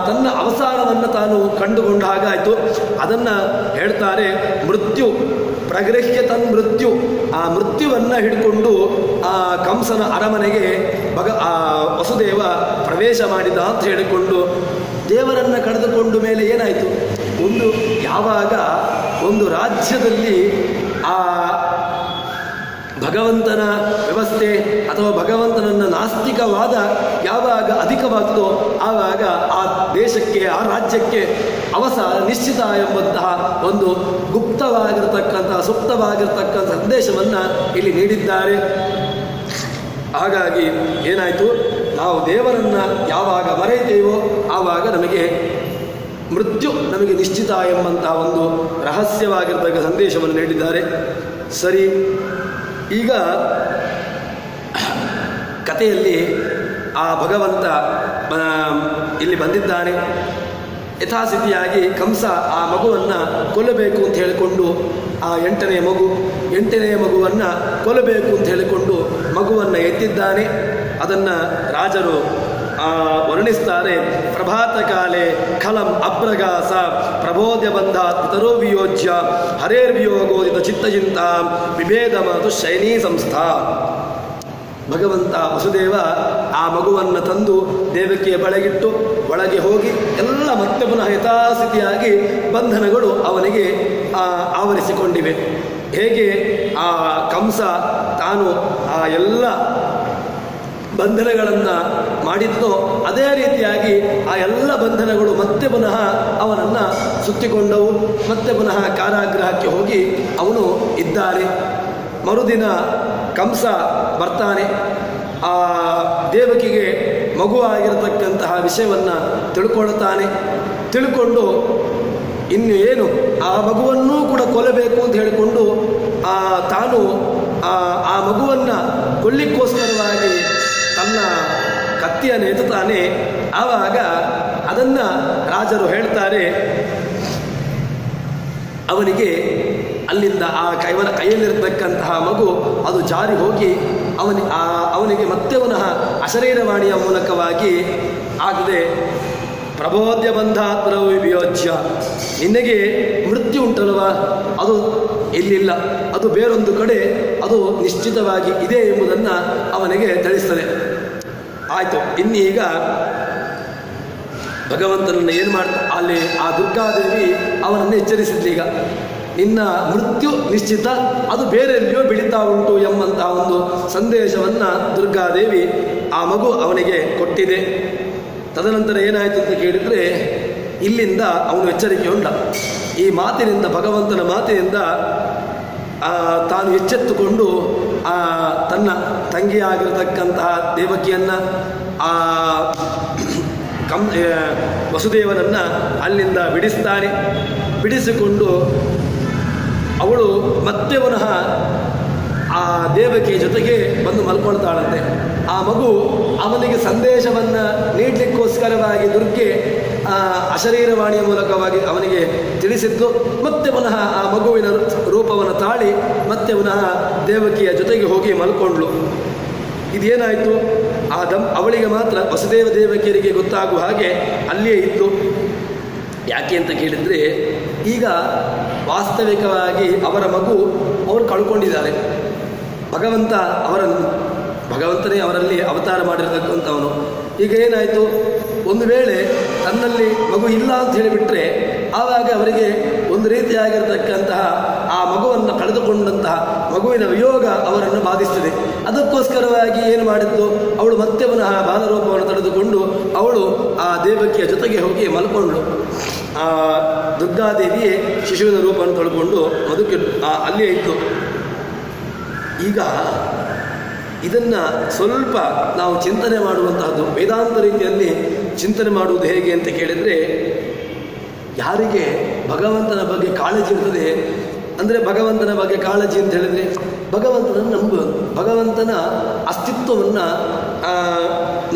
ತನ್ನ ಅವಸಾನವನ್ನು ತಾನು ಕಂಡುಕೊಂಡ ಹಾಗಾಯಿತು. ಅದನ್ನು ಹೇಳ್ತಾರೆ ಮೃತ್ಯು ಪ್ರಗೃಹ್ಯ ತನ್ ಮೃತ್ಯು. ಆ ಮೃತ್ಯುವನ್ನು ಹಿಡ್ಕೊಂಡು ಆ ಕಂಸನ ಅರಮನೆಗೆ ವಸುದೇವ ಪ್ರವೇಶ ಮಾಡಿದ ಅಂತ ಹೇಳಿಕೊಂಡು ದೇವರನ್ನು ಕಳೆದುಕೊಂಡ ಮೇಲೆ ಏನಾಯಿತು? ಯಾವಾಗ ಒಂದು ರಾಜ್ಯದಲ್ಲಿ ಆ ಭಗವಂತನ ವ್ಯವಸ್ಥೆ ಅಥವಾ ಭಗವಂತನನ್ನು ನಾಸ್ತಿಕವಾದ ಯಾವಾಗ ಅಧಿಕವಾಗ್ತೋ ಆವಾಗ ಆ ದೇಶಕ್ಕೆ, ಆ ರಾಜ್ಯಕ್ಕೆ ಅವಸಾನ ನಿಶ್ಚಿತ ಎಂಬಂತಹ ಒಂದು ಗುಪ್ತವಾಗಿರತಕ್ಕಂತಹ ಸುಪ್ತವಾಗಿರತಕ್ಕಂಥ ಸಂದೇಶವನ್ನು ಇಲ್ಲಿ ನೀಡಿದ್ದಾರೆ. ಹಾಗಾಗಿ ಏನಾಯಿತು? ನಾವು ದೇವರನ್ನು ಯಾವಾಗ ಮರೆಯುತ್ತೇವೋ ಆವಾಗ ನಮಗೆ ಮೃತ್ಯು ನಮಗೆ ನಿಶ್ಚಿತ ಎಂಬಂತಹ ಒಂದು ರಹಸ್ಯವಾಗಿರ್ತಕ್ಕ ಸಂದೇಶವನ್ನು ನೀಡಿದ್ದಾರೆ. ಸರಿ, ಈಗ ಕಥೆಯಲ್ಲಿ ಆ ಭಗವಂತ ಇಲ್ಲಿ ಬಂದಿದ್ದಾನೆ. ಯಥಾಸ್ಥಿತಿಯಾಗಿ ಕಂಸ ಆ ಮಗುವನ್ನು ಕೊಲ್ಲಬೇಕು ಅಂತ ಹೇಳಿಕೊಂಡು ಆ ಎಂಟನೆಯ ಮಗುವನ್ನು ಕೊಲ್ಲಬೇಕು ಅಂತ ಹೇಳಿಕೊಂಡು ಮಗುವನ್ನು ಎತ್ತಿದ್ದಾನೆ. ಅದನ್ನು ರಾಜರು ವರ್ಣಿಸ್ತಾರೆ. ಪ್ರಭಾತ ಕಾಲೇ ಖಲಂ ಅಬ್ರಗಾಸ ಪ್ರಬೋಧ್ಯ ಬಂಧಾತ್ ಪಿತರೋ ವಿಯೋಜ್ಯ ಹರೇರ್ವಿಯೋಗೋದಿತ ಚಿತ್ತಚಿಂತಾಂ ವಿಭೇದಮತು ಶೈನೀ ಸಂಸ್ಥಾ. ಭಗವಂತ ವಸುದೇವ ಆ ಮಗುವನ್ನು ತಂದು ದೇವಕಿಯ ಬಳೆಗಿಟ್ಟು ಒಳಗೆ ಹೋಗಿ ಎಲ್ಲ ಮತ್ತೆ ಪುನಃ ಯಥಾಸ್ಥಿತಿಯಾಗಿ ಬಂಧನಗಳು ಅವನಿಗೆ ಆವರಿಸಿಕೊಂಡಿವೆ. ಹೇಗೆ ಆ ಕಂಸ ತಾನು ಆ ಎಲ್ಲ ಬಂಧನಗಳನ್ನು ಮಾಡಿದ್ನೋ ಅದೇ ರೀತಿಯಾಗಿ ಆ ಎಲ್ಲ ಬಂಧನಗಳು ಮತ್ತೆ ಪುನಃ ಅವನನ್ನು ಸುತ್ತಿಕೊಂಡವು. ಮತ್ತೆ ಪುನಃ ಕಾರಾಗೃಹಕ್ಕೆ ಹೋಗಿ ಅವನು ಇದ್ದಾನೆ. ಮರುದಿನ ಕಂಸ ಬರ್ತಾನೆ. ಆ ದೇವಕಿಗೆ ಮಗುವಾಗಿರತಕ್ಕಂತಹ ವಿಷಯವನ್ನು ತಿಳ್ಕೊಳ್ತಾನೆ. ತಿಳ್ಕೊಂಡು ಇನ್ನು ಏನು ಆ ಮಗುವನ್ನೂ ಕೂಡ ಕೊಲ್ಲಬೇಕು ಅಂತ ಹೇಳಿಕೊಂಡು ತಾನು ಆ ಮಗುವನ್ನು ಕೊಲ್ಲಿಕ್ಕೋಸ್ಕರವಾಗಿ ತನ್ನ ಕತ್ತಿಯನ್ನು ಎತ್ತುತ್ತಾನೆ. ಆವಾಗ ಅದನ್ನು ರಾಜರು ಹೇಳ್ತಾರೆ, ಅವನಿಗೆ ಅಲ್ಲಿಂದ ಇವನ ಕೈಯಲ್ಲಿರತಕ್ಕಂತಹ ಮಗು ಅದು ಜಾರಿ ಹೋಗಿ ಅವನಿಗೆ ಮತ್ತೆ ಪುನಃ ಅಶರೀರವಾಣಿಯ ಮೂಲಕವಾಗಿ ಆಗದೆ ಪ್ರಬೋಧ್ಯ ಬಂಧಾತ್ರವು ವಿಯೋಜ್ಯ, ನಿನಗೆ ಮೃತ್ಯು ಉಂಟಲ್ವಾ, ಅದು ಎಲ್ಲಿಲ್ಲ, ಅದು ಬೇರೊಂದು ಕಡೆ ಅದು ನಿಶ್ಚಿತವಾಗಿ ಇದೆ ಎಂಬುದನ್ನು ಅವನಿಗೆ ತಿಳಿಸ್ತದೆ. ಆಯಿತು, ಇನ್ನೀಗ ಭಗವಂತನನ್ನು ಏನು ಮಾಡ್ತಾ ಅಲ್ಲಿ ಆ ದುರ್ಗಾದೇವಿ ಅವನನ್ನು ಎಚ್ಚರಿಸಿದ್ಲೀಗ, ನಿನ್ನ ಮೃತ್ಯು ನಿಶ್ಚಿತ, ಅದು ಬೇರೆಲ್ಲಿಯೋ ಬೆಳೀತಾ ಉಂಟು ಎಂಬಂತಹ ಒಂದು ಸಂದೇಶವನ್ನು ದುರ್ಗಾದೇವಿ ಆ ಮಗು ಅವನಿಗೆ ಕೊಟ್ಟಿದೆ. ತದನಂತರ ಏನಾಯಿತು ಅಂತ ಕೇಳಿದರೆ ಇಲ್ಲಿಂದ ಅವನು ಎಚ್ಚರಿಕೆ ಉಂಡ. ಈ ಮಾತಿನಿಂದ, ಭಗವಂತನ ಮಾತಿನಿಂದ ತಾನು ಎಚ್ಚೆತ್ತುಕೊಂಡು ತನ್ನ ತಂಗಿಯಾಗಿರತಕ್ಕಂತಹ ದೇವಕಿಯನ್ನು ವಸುದೇವನನ್ನು ಅಲ್ಲಿಂದ ಬಿಡಿಸ್ತಾನೆ. ಬಿಡಿಸಿಕೊಂಡು ಅವಳು ಮತ್ತೆ ಪುನಃ ಆ ದೇವಕಿಯ ಜೊತೆಗೆ ಬಂದು ಮಲ್ಕೊಳ್ತಾಳಂತೆ. ಆ ಮಗು ಅವನಿಗೆ ಸಂದೇಶವನ್ನು ನೀಡಲಿಕ್ಕೋಸ್ಕರವಾಗಿ ದುರ್ಗೆ ಅಶರೀರವಾಣಿಯ ಮೂಲಕವಾಗಿ ಅವನಿಗೆ ತಿಳಿಸಿದ್ದು. ಮತ್ತೆ ಪುನಃ ಆ ಮಗುವಿನ ರೂಪವನ್ನು ತಾಳಿ ಮತ್ತೆ ಪುನಃ ದೇವಕಿಯ ಜೊತೆಗೆ ಹೋಗಿ ಮಲ್ಕೊಂಡ್ಳು. ಇದೇನಾಯಿತು, ಅವಳಿಗೆ ಮಾತ್ರ ವಸುದೇವ ದೇವಕಿಯರಿಗೆ ಗೊತ್ತಾಗುವ ಹಾಗೆ ಅಲ್ಲಿಯೇ ಇತ್ತು. ಯಾಕೆ ಅಂತ ಕೇಳಿದರೆ, ಈಗ ವಾಸ್ತವಿಕವಾಗಿ ಅವರ ಮಗು ಅವರು ಕಳ್ಕೊಂಡಿದ್ದಾರೆ. ಭಗವಂತನೇ ಅವರಲ್ಲಿ ಅವತಾರ ಮಾಡಿರತಕ್ಕಂಥವನು. ಈಗ ಏನಾಯಿತು, ಒಂದು ವೇಳೆ ತನ್ನಲ್ಲಿ ಮಗು ಇಲ್ಲ ಅಂತ ಹೇಳಿಬಿಟ್ರೆ ಆವಾಗ ಅವರಿಗೆ ಒಂದು ರೀತಿಯಾಗಿರತಕ್ಕಂತಹ ಆ ಮಗುವನ್ನು ಕಳೆದುಕೊಂಡಂತಹ ಮಗುವಿನ ವಿಯೋಗ ಅವರನ್ನು ಬಾಧಿಸ್ತದೆ. ಅದಕ್ಕೋಸ್ಕರವಾಗಿ ಏನು ಮಾಡಿದ್ದು, ಅವಳು ಮತ್ತೆ ಪುನಃ ಬಾಲರೂಪವನ್ನು ತಡೆದುಕೊಂಡು ಅವಳು ಆ ದೇವಕಿಯ ಜೊತೆಗೆ ಹೋಗಿ ಮಲ್ಕೊಂಡ್ಳು. ಆ ದುರ್ಗಾದೇವಿಯೇ ಶಿಶುವಿನ ರೂಪವನ್ನು ತಳ್ಕೊಂಡು ಮದುಕೆ ಅಲ್ಲಿಯೇ ಇತ್ತು. ಈಗ ಇದನ್ನು ಸ್ವಲ್ಪ ನಾವು ಚಿಂತನೆ ಮಾಡುವಂತಹದ್ದು, ವೇದಾಂತ ರೀತಿಯಲ್ಲಿ ಚಿಂತನೆ ಮಾಡುವುದು ಹೇಗೆ ಅಂತ ಕೇಳಿದರೆ, ಯಾರಿಗೆ ಭಗವಂತನ ಬಗ್ಗೆ ಕಾಳಜಿ ಇರ್ತದೆ, ಅಂದರೆ ಭಗವಂತನ ಬಗ್ಗೆ ಕಾಳಜಿ ಅಂತ ಹೇಳಿದರೆ ಭಗವಂತನನ್ನು ನಂಬುವುದು, ಭಗವಂತನ ಅಸ್ತಿತ್ವವನ್ನು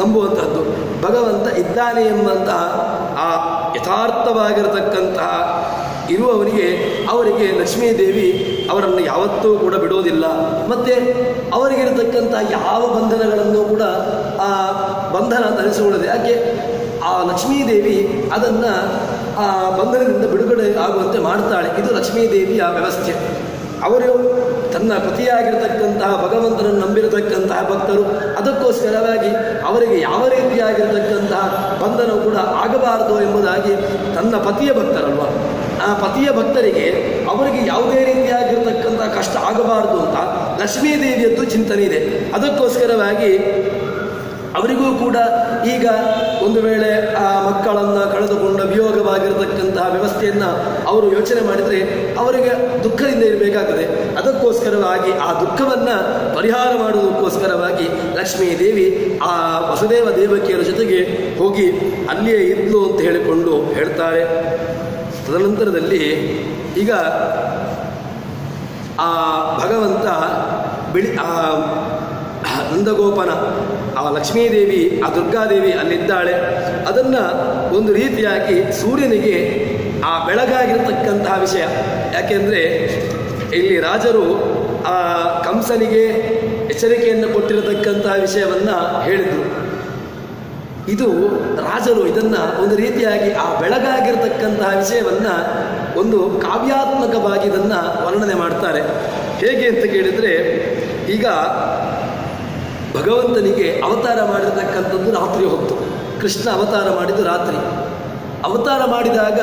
ನಂಬುವಂತಹದ್ದು, ಭಗವಂತ ಇದ್ದಾನೆ ಎಂಬಂತಹ ಆ ಯಥಾರ್ಥವಾಗಿರತಕ್ಕಂತಹ ಅವರಿಗೆ ಲಕ್ಷ್ಮೀದೇವಿ ಅವರನ್ನು ಯಾವತ್ತೂ ಕೂಡ ಬಿಡೋದಿಲ್ಲ. ಮತ್ತು ಅವರಿಗಿರತಕ್ಕಂಥ ಯಾವ ಬಂಧನಗಳನ್ನು ಕೂಡ ಆ ಬಂಧನ ಧರಿಸಿಕೊಳ್ಳದೆ, ಯಾಕೆ ಆ ಲಕ್ಷ್ಮೀದೇವಿ ಅದನ್ನು ಆ ಬಂಧನದಿಂದ ಬಿಡುಗಡೆ ಆಗುವಂತೆ ಮಾಡ್ತಾಳೆ. ಇದು ಲಕ್ಷ್ಮೀದೇವಿಯ ವ್ಯವಸ್ಥೆ. ಅವರು ತನ್ನ ಪತಿಯಾಗಿರ್ತಕ್ಕಂತಹ ಭಗವಂತನನ್ನು ನಂಬಿರತಕ್ಕಂತಹ ಭಕ್ತರು, ಅದಕ್ಕೋಸ್ಕರವಾಗಿ ಅವರಿಗೆ ಯಾವ ರೀತಿಯಾಗಿರ್ತಕ್ಕಂತಹ ಬಂಧನವು ಕೂಡ ಆಗಬಾರದು ಎಂಬುದಾಗಿ ತನ್ನ ಪತಿಯ ಭಕ್ತರಲ್ವ, ಆ ಪತಿಯ ಭಕ್ತರಿಗೆ ಅವರಿಗೆ ಯಾವುದೇ ರೀತಿಯಾಗಿರ್ತಕ್ಕಂಥ ಕಷ್ಟ ಆಗಬಾರದು ಅಂತ ಲಕ್ಷ್ಮೀದೇವಿಯದ್ದು ಚಿಂತನೆ ಇದೆ. ಅದಕ್ಕೋಸ್ಕರವಾಗಿ ಅವರಿಗೂ ಕೂಡ ಈಗ ಒಂದು ವೇಳೆ ಆ ಮಕ್ಕಳನ್ನು ಕಳೆದುಕೊಂಡ ವಿಯೋಗವಾಗಿರತಕ್ಕಂತಹ ವ್ಯವಸ್ಥೆಯನ್ನು ಅವರು ಯೋಚನೆ ಮಾಡಿದರೆ ಅವರಿಗೆ ದುಃಖದಿಂದ ಇರಬೇಕಾಗ್ತದೆ. ಅದಕ್ಕೋಸ್ಕರವಾಗಿ ಆ ದುಃಖವನ್ನು ಪರಿಹಾರ ಮಾಡುವುದಕ್ಕೋಸ್ಕರವಾಗಿ ಲಕ್ಷ್ಮೀದೇವಿ ಆ ವಸುದೇವ ದೇವಕಿಯರ ಜೊತೆಗೆ ಹೋಗಿ ಅಲ್ಲಿಯೇ ಇದ್ಲು ಅಂತ ಹೇಳಿಕೊಂಡು ಹೇಳ್ತಾರೆ. ತದನಂತರದಲ್ಲಿ ಈಗ ಆ ಭಗವಂತ ನಂದಗೋಪನ ಆ ಲಕ್ಷ್ಮೀದೇವಿ ಆ ದುರ್ಗಾದೇವಿ ಅಲ್ಲಿದ್ದಾಳೆ. ಅದನ್ನು ಒಂದು ರೀತಿಯಾಗಿ ಸೂರ್ಯನಿಗೆ ಆ ಬೆಳಗಾಗಿರ್ತಕ್ಕಂತಹ ವಿಷಯ. ಯಾಕೆಂದರೆ ಇಲ್ಲಿ ರಾಜರು ಆ ಕಂಸನಿಗೆ ಎಚ್ಚರಿಕೆಯನ್ನು ಕೊಟ್ಟಿರತಕ್ಕಂತಹ ವಿಷಯವನ್ನು ಹೇಳಿದರು. ಇದು ರಾಜರು ಇದನ್ನು ಒಂದು ರೀತಿಯಾಗಿ ಆ ಬೆಳಗಾಗಿರ್ತಕ್ಕಂತಹ ವಿಷಯವನ್ನು ಒಂದು ಕಾವ್ಯಾತ್ಮಕವಾಗಿ ಇದನ್ನು ವರ್ಣನೆ ಮಾಡ್ತಾರೆ. ಹೇಗೆ ಅಂತ ಕೇಳಿದರೆ, ಈಗ ಭಗವಂತನಿಗೆ ಅವತಾರ ಮಾಡಿರತಕ್ಕಂಥದ್ದು ರಾತ್ರಿ ಹೊತ್ತು. ಕೃಷ್ಣ ಅವತಾರ ಮಾಡಿದ್ದು ರಾತ್ರಿ. ಅವತಾರ ಮಾಡಿದಾಗ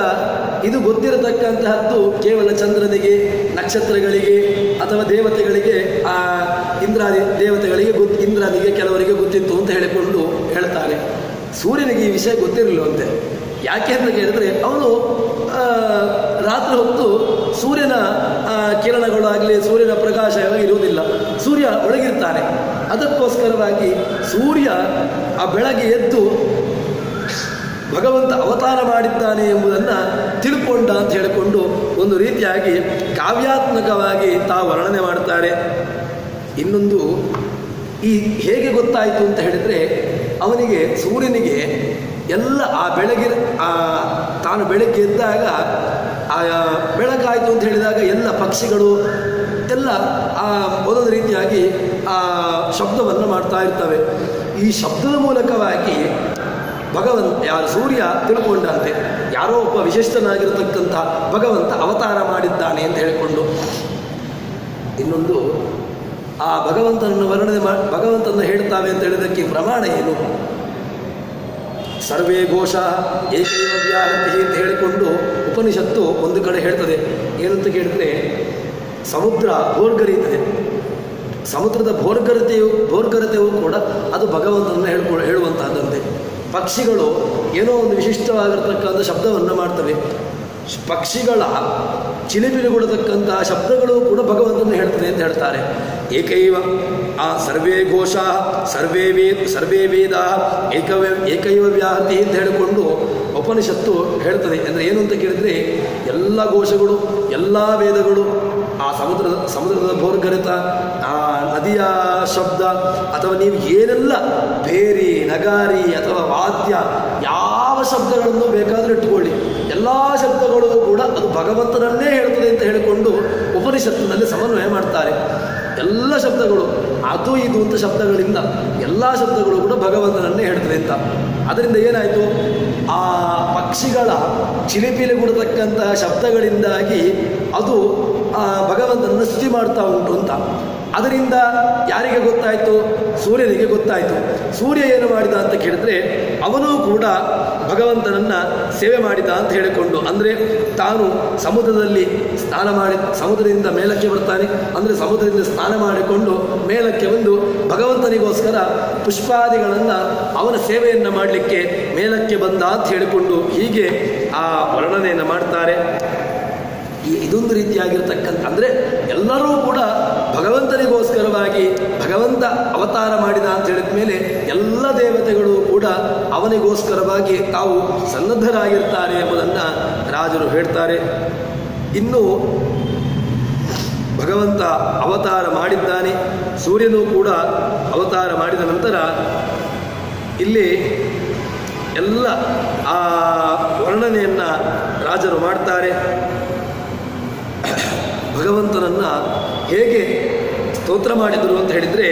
ಇದು ಗೊತ್ತಿರತಕ್ಕಂತಹದ್ದು ಕೇವಲ ಚಂದ್ರನಿಗೆ, ನಕ್ಷತ್ರಗಳಿಗೆ ಅಥವಾ ದೇವತೆಗಳಿಗೆ, ಆ ಇಂದ್ರಾದಿ ದೇವತೆಗಳಿಗೆ ಇಂದ್ರನಿಗೆ ಕೆಲವರಿಗೆ ಗೊತ್ತಿತ್ತು ಅಂತ ಹೇಳಿಕೊಂಡು ಹೇಳ್ತಾರೆ. ಸೂರ್ಯನಿಗೆ ಈ ವಿಷಯ ಗೊತ್ತಿರಲಿಲ್ಲವಂತೆ. ಯಾಕೆ ಅಂತ ಕೇಳಿದ್ರೆ ಅವನು ರಾತ್ರಿ ಹೊತ್ತು ಸೂರ್ಯನ ಕಿರಣಗಳಾಗಲಿ ಸೂರ್ಯನ ಪ್ರಕಾಶ ಇರುವುದಿಲ್ಲ, ಸೂರ್ಯ ಒಳಗಿರ್ತಾನೆ. ಅದಕ್ಕೋಸ್ಕರವಾಗಿ ಸೂರ್ಯ ಆ ಬೆಳಗ್ಗೆ ಎದ್ದು ಭಗವಂತ ಅವತಾರ ಮಾಡಿದ್ದಾನೆ ಎಂಬುದನ್ನು ತಿಳ್ಕೊಂಡ ಅಂತ ಹೇಳಿಕೊಂಡು ಒಂದು ರೀತಿಯಾಗಿ ಕಾವ್ಯಾತ್ಮಕವಾಗಿ ತಾವು ವರ್ಣನೆ ಮಾಡ್ತಾರೆ. ಇನ್ನೊಂದು ಈ ಹೇಗೆ ಗೊತ್ತಾಯಿತು ಅಂತ ಹೇಳಿದರೆ, ಅವನಿಗೆ ಸೂರ್ಯನಿಗೆ ಎಲ್ಲ ತಾನು ಬೆಳಗ್ಗೆ ಎದ್ದಾಗ ಬೆಳಕಾಯಿತು ಅಂತ ಹೇಳಿದಾಗ ಎಲ್ಲ ಪಕ್ಷಿಗಳು ಎಲ್ಲ ಒಂದೊಂದು ರೀತಿಯಾಗಿ ಶಬ್ದವನ್ನು ಮಾಡ್ತಾ ಇರ್ತವೆ. ಈ ಶಬ್ದದ ಮೂಲಕವಾಗಿ ಯಾರು ಸೂರ್ಯ ತಿಳ್ಕೊಂಡಂತೆ ಯಾರೋ ಒಬ್ಬ ವಿಶಿಷ್ಟನಾಗಿರತಕ್ಕಂಥ ಭಗವಂತ ಅವತಾರ ಮಾಡಿದ್ದಾನೆ ಅಂತ ಹೇಳಿಕೊಂಡು. ಇನ್ನೊಂದು ಆ ಭಗವಂತನನ್ನು ವರ್ಣನೆ ಭಗವಂತನ ಹೇಳ್ತಾವೆ ಅಂತ ಹೇಳಿದಕ್ಕೆ ಪ್ರಮಾಣ ಏನು? ಸರ್ವೇ ಘೋಷ ಏಕೈವ ವ್ಯಾಹತಿ ಅಂತ ಹೇಳಿಕೊಂಡು ಉಪನಿಷತ್ತು ಒಂದು ಕಡೆ ಹೇಳ್ತದೆ. ಏನಂತ ಕೇಳಿದ್ರೆ, ಸಮುದ್ರ ಭೋರ್ಗರೀತದೆ. ಸಮುದ್ರದ ಭೋರ್ಗರತೆಯೂ ಕೂಡ ಅದು ಭಗವಂತನನ್ನು ಹೇಳುವಂತಹದ್ದಂತೆ. ಪಕ್ಷಿಗಳು ಏನೋ ಒಂದು ವಿಶಿಷ್ಟವಾಗಿರ್ತಕ್ಕಂಥ ಶಬ್ದವನ್ನು ಮಾಡ್ತವೆ. ಪಕ್ಷಿಗಳ ಚಿಲಿಪಿಲಿಗೊಡತಕ್ಕಂತಹ ಶಬ್ದಗಳು ಕೂಡ ಭಗವಂತನ ಹೇಳ್ತದೆ ಅಂತ ಹೇಳ್ತಾರೆ. ಏಕೈವ ಸರ್ವೇ ಘೋಷ ಸರ್ವೇ ವೇದ ಏಕೈವ ವ್ಯಾಹತಿ ಅಂತ ಹೇಳಿಕೊಂಡು ಉಪನಿಷತ್ತು ಹೇಳ್ತದೆ. ಅಂದರೆ ಏನು ಅಂತ ಕೇಳಿದರೆ, ಎಲ್ಲ ಘೋಷಗಳು, ಎಲ್ಲ ವೇದಗಳು, ಆ ಸಮುದ್ರದ ಭೋರ್ಗರೆತ, ಆ ನದಿಯ ಶಬ್ದ, ಅಥವಾ ನೀವು ಏನೆಲ್ಲ ಭೇರಿ, ನಗಾರಿ ಅಥವಾ ವಾದ್ಯ ಯಾವ ಶಬ್ದಗಳನ್ನು ಬೇಕಾದರೂ ಇಟ್ಟುಕೊಳ್ಳಿ, ಎಲ್ಲ ಶಬ್ದಗಳು ಕೂಡ ಅದು ಭಗವಂತನನ್ನೇ ಹೇಳ್ತದೆ ಅಂತ ಹೇಳಿಕೊಂಡು ಉಪನಿಷತ್ತಿನಲ್ಲಿ ಸಮನ್ವಯ ಮಾಡ್ತಾರೆ. ಎಲ್ಲ ಶಬ್ದಗಳು ಅದು ಇದು ಅಂತ ಶಬ್ದಗಳಿಂದ ಎಲ್ಲ ಶಬ್ದಗಳು ಕೂಡ ಭಗವಂತನನ್ನೇ ಹೇಳ್ತದೆ ಅಂತ. ಅದರಿಂದ ಏನಾಯಿತು, ಆ ಪಕ್ಷಿಗಳ ಚಿಲಿಪಿಲಿಗೊಡತಕ್ಕಂತಹ ಶಬ್ದಗಳಿಂದಾಗಿ ಅದು ಭಗವಂತನನ್ನು ಸ್ತುತಿ ಮಾಡ್ತಾ ಉಂಟು ಅಂತ. ಅದರಿಂದ ಯಾರಿಗೆ ಗೊತ್ತಾಯಿತು? ಸೂರ್ಯನಿಗೆ ಗೊತ್ತಾಯಿತು. ಸೂರ್ಯ ಏನು ಮಾಡಿದ ಅಂತ ಕೇಳಿದ್ರೆ, ಅವನೂ ಕೂಡ ಭಗವಂತನನ್ನು ಸೇವೆ ಮಾಡಿದ ಅಂತ ಹೇಳಿಕೊಂಡು, ಅಂದರೆ ತಾನು ಸಮುದ್ರದಲ್ಲಿ ಸ್ನಾನ ಮಾಡಿ ಸಮುದ್ರದಿಂದ ಮೇಲಕ್ಕೆ ಬರ್ತಾನೆ. ಅಂದರೆ ಸಮುದ್ರದಿಂದ ಸ್ನಾನ ಮಾಡಿಕೊಂಡು ಮೇಲಕ್ಕೆ ಬಂದು ಭಗವಂತನಿಗೋಸ್ಕರ ಪುಷ್ಪಾದಿಗಳನ್ನು ಅವನ ಸೇವೆಯನ್ನು ಮಾಡಲಿಕ್ಕೆ ಮೇಲಕ್ಕೆ ಬಂದ ಅಂತ ಹೇಳಿಕೊಂಡು ಹೀಗೆ ಆ ವರ್ಣನೆಯನ್ನು ಮಾಡ್ತಾರೆ. ಇದೊಂದು ರೀತಿಯಾಗಿರ್ತಕ್ಕಂಥ, ಅಂದರೆ ಎಲ್ಲರೂ ಕೂಡ ಭಗವಂತನಿಗೋಸ್ಕರವಾಗಿ ಭಗವಂತ ಅವತಾರ ಮಾಡಿದ ಅಂತ ಹೇಳಿದ ಮೇಲೆ ಎಲ್ಲ ದೇವತೆಗಳು ಕೂಡ ಅವನಿಗೋಸ್ಕರವಾಗಿ ತಾವು ಸನ್ನದ್ಧರಾಗಿರ್ತಾರೆ ಎಂಬುದನ್ನು ರಾಜರು ಹೇಳ್ತಾರೆ. ಇನ್ನು ಭಗವಂತ ಅವತಾರ ಮಾಡಿದ್ದಾನೆ, ಸೂರ್ಯನೂ ಕೂಡ ಅವತಾರ ಮಾಡಿದ ನಂತರ ಇಲ್ಲಿ ಎಲ್ಲ ಆ ವರ್ಣನೆಯನ್ನು ರಾಜರು ಮಾಡ್ತಾರೆ. ಭಗವಂತನನ್ನು ಹೇಗೆ ಸ್ತೋತ್ರ ಮಾಡಿದರು ಅಂತ ಹೇಳಿದರೆ,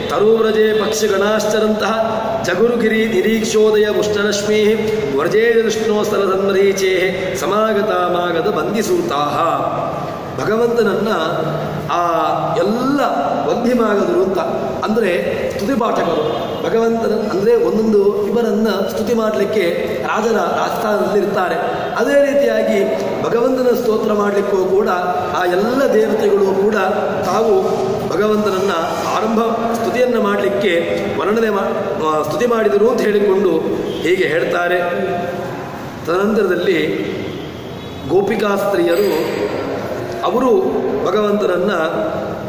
ತರುವ್ರಜೆ ಪಕ್ಷಿಗಣಾಶ್ಚರಂತಹ ಜಗುರುಗಿರಿ ನಿರೀಕ್ಷೋದಯ ಮುಷ್ಟರಶ್ಮಿ ವರ್ಜೇ ವಿಷ್ಣೋ ಸ್ಥಳಧನ್ಮರೀಚೇ ಸಮಾಗತಾಮಾಗದ ಬಂಧಿಸೂತಾಹ. ಭಗವಂತನನ್ನು ಆ ಎಲ್ಲ ವಂದಿಮಾಗದರು ಅಂತ, ಅಂದರೆ ಸ್ತುತಿಪಾಠಕರು ಭಗವಂತನ, ಅಂದರೆ ಒಂದೊಂದು ಇವರನ್ನು ಸ್ತುತಿ ಮಾಡಲಿಕ್ಕೆ ರಾಜರ ಆಸ್ಥಾನದಲ್ಲಿರ್ತಾರೆ. ಅದೇ ರೀತಿಯಾಗಿ ಭಗವಂತನ ಸ್ತೋತ್ರ ಮಾಡಲಿಕ್ಕೂ ಕೂಡ ಆ ಎಲ್ಲ ದೇವತೆಗಳು ಕೂಡ ತಾವು ಭಗವಂತನನ್ನು ಸ್ತುತಿಯನ್ನು ಮಾಡಲಿಕ್ಕೆ ಸ್ತುತಿ ಮಾಡಿದರು ಅಂತ ಹೇಳಿಕೊಂಡು ಹೀಗೆ ಹೇಳ್ತಾರೆ. ತದನಂತರದಲ್ಲಿ ಗೋಪಿಕಾಸ್ತ್ರೀಯರು ಅವರು ಭಗವಂತನನ್ನು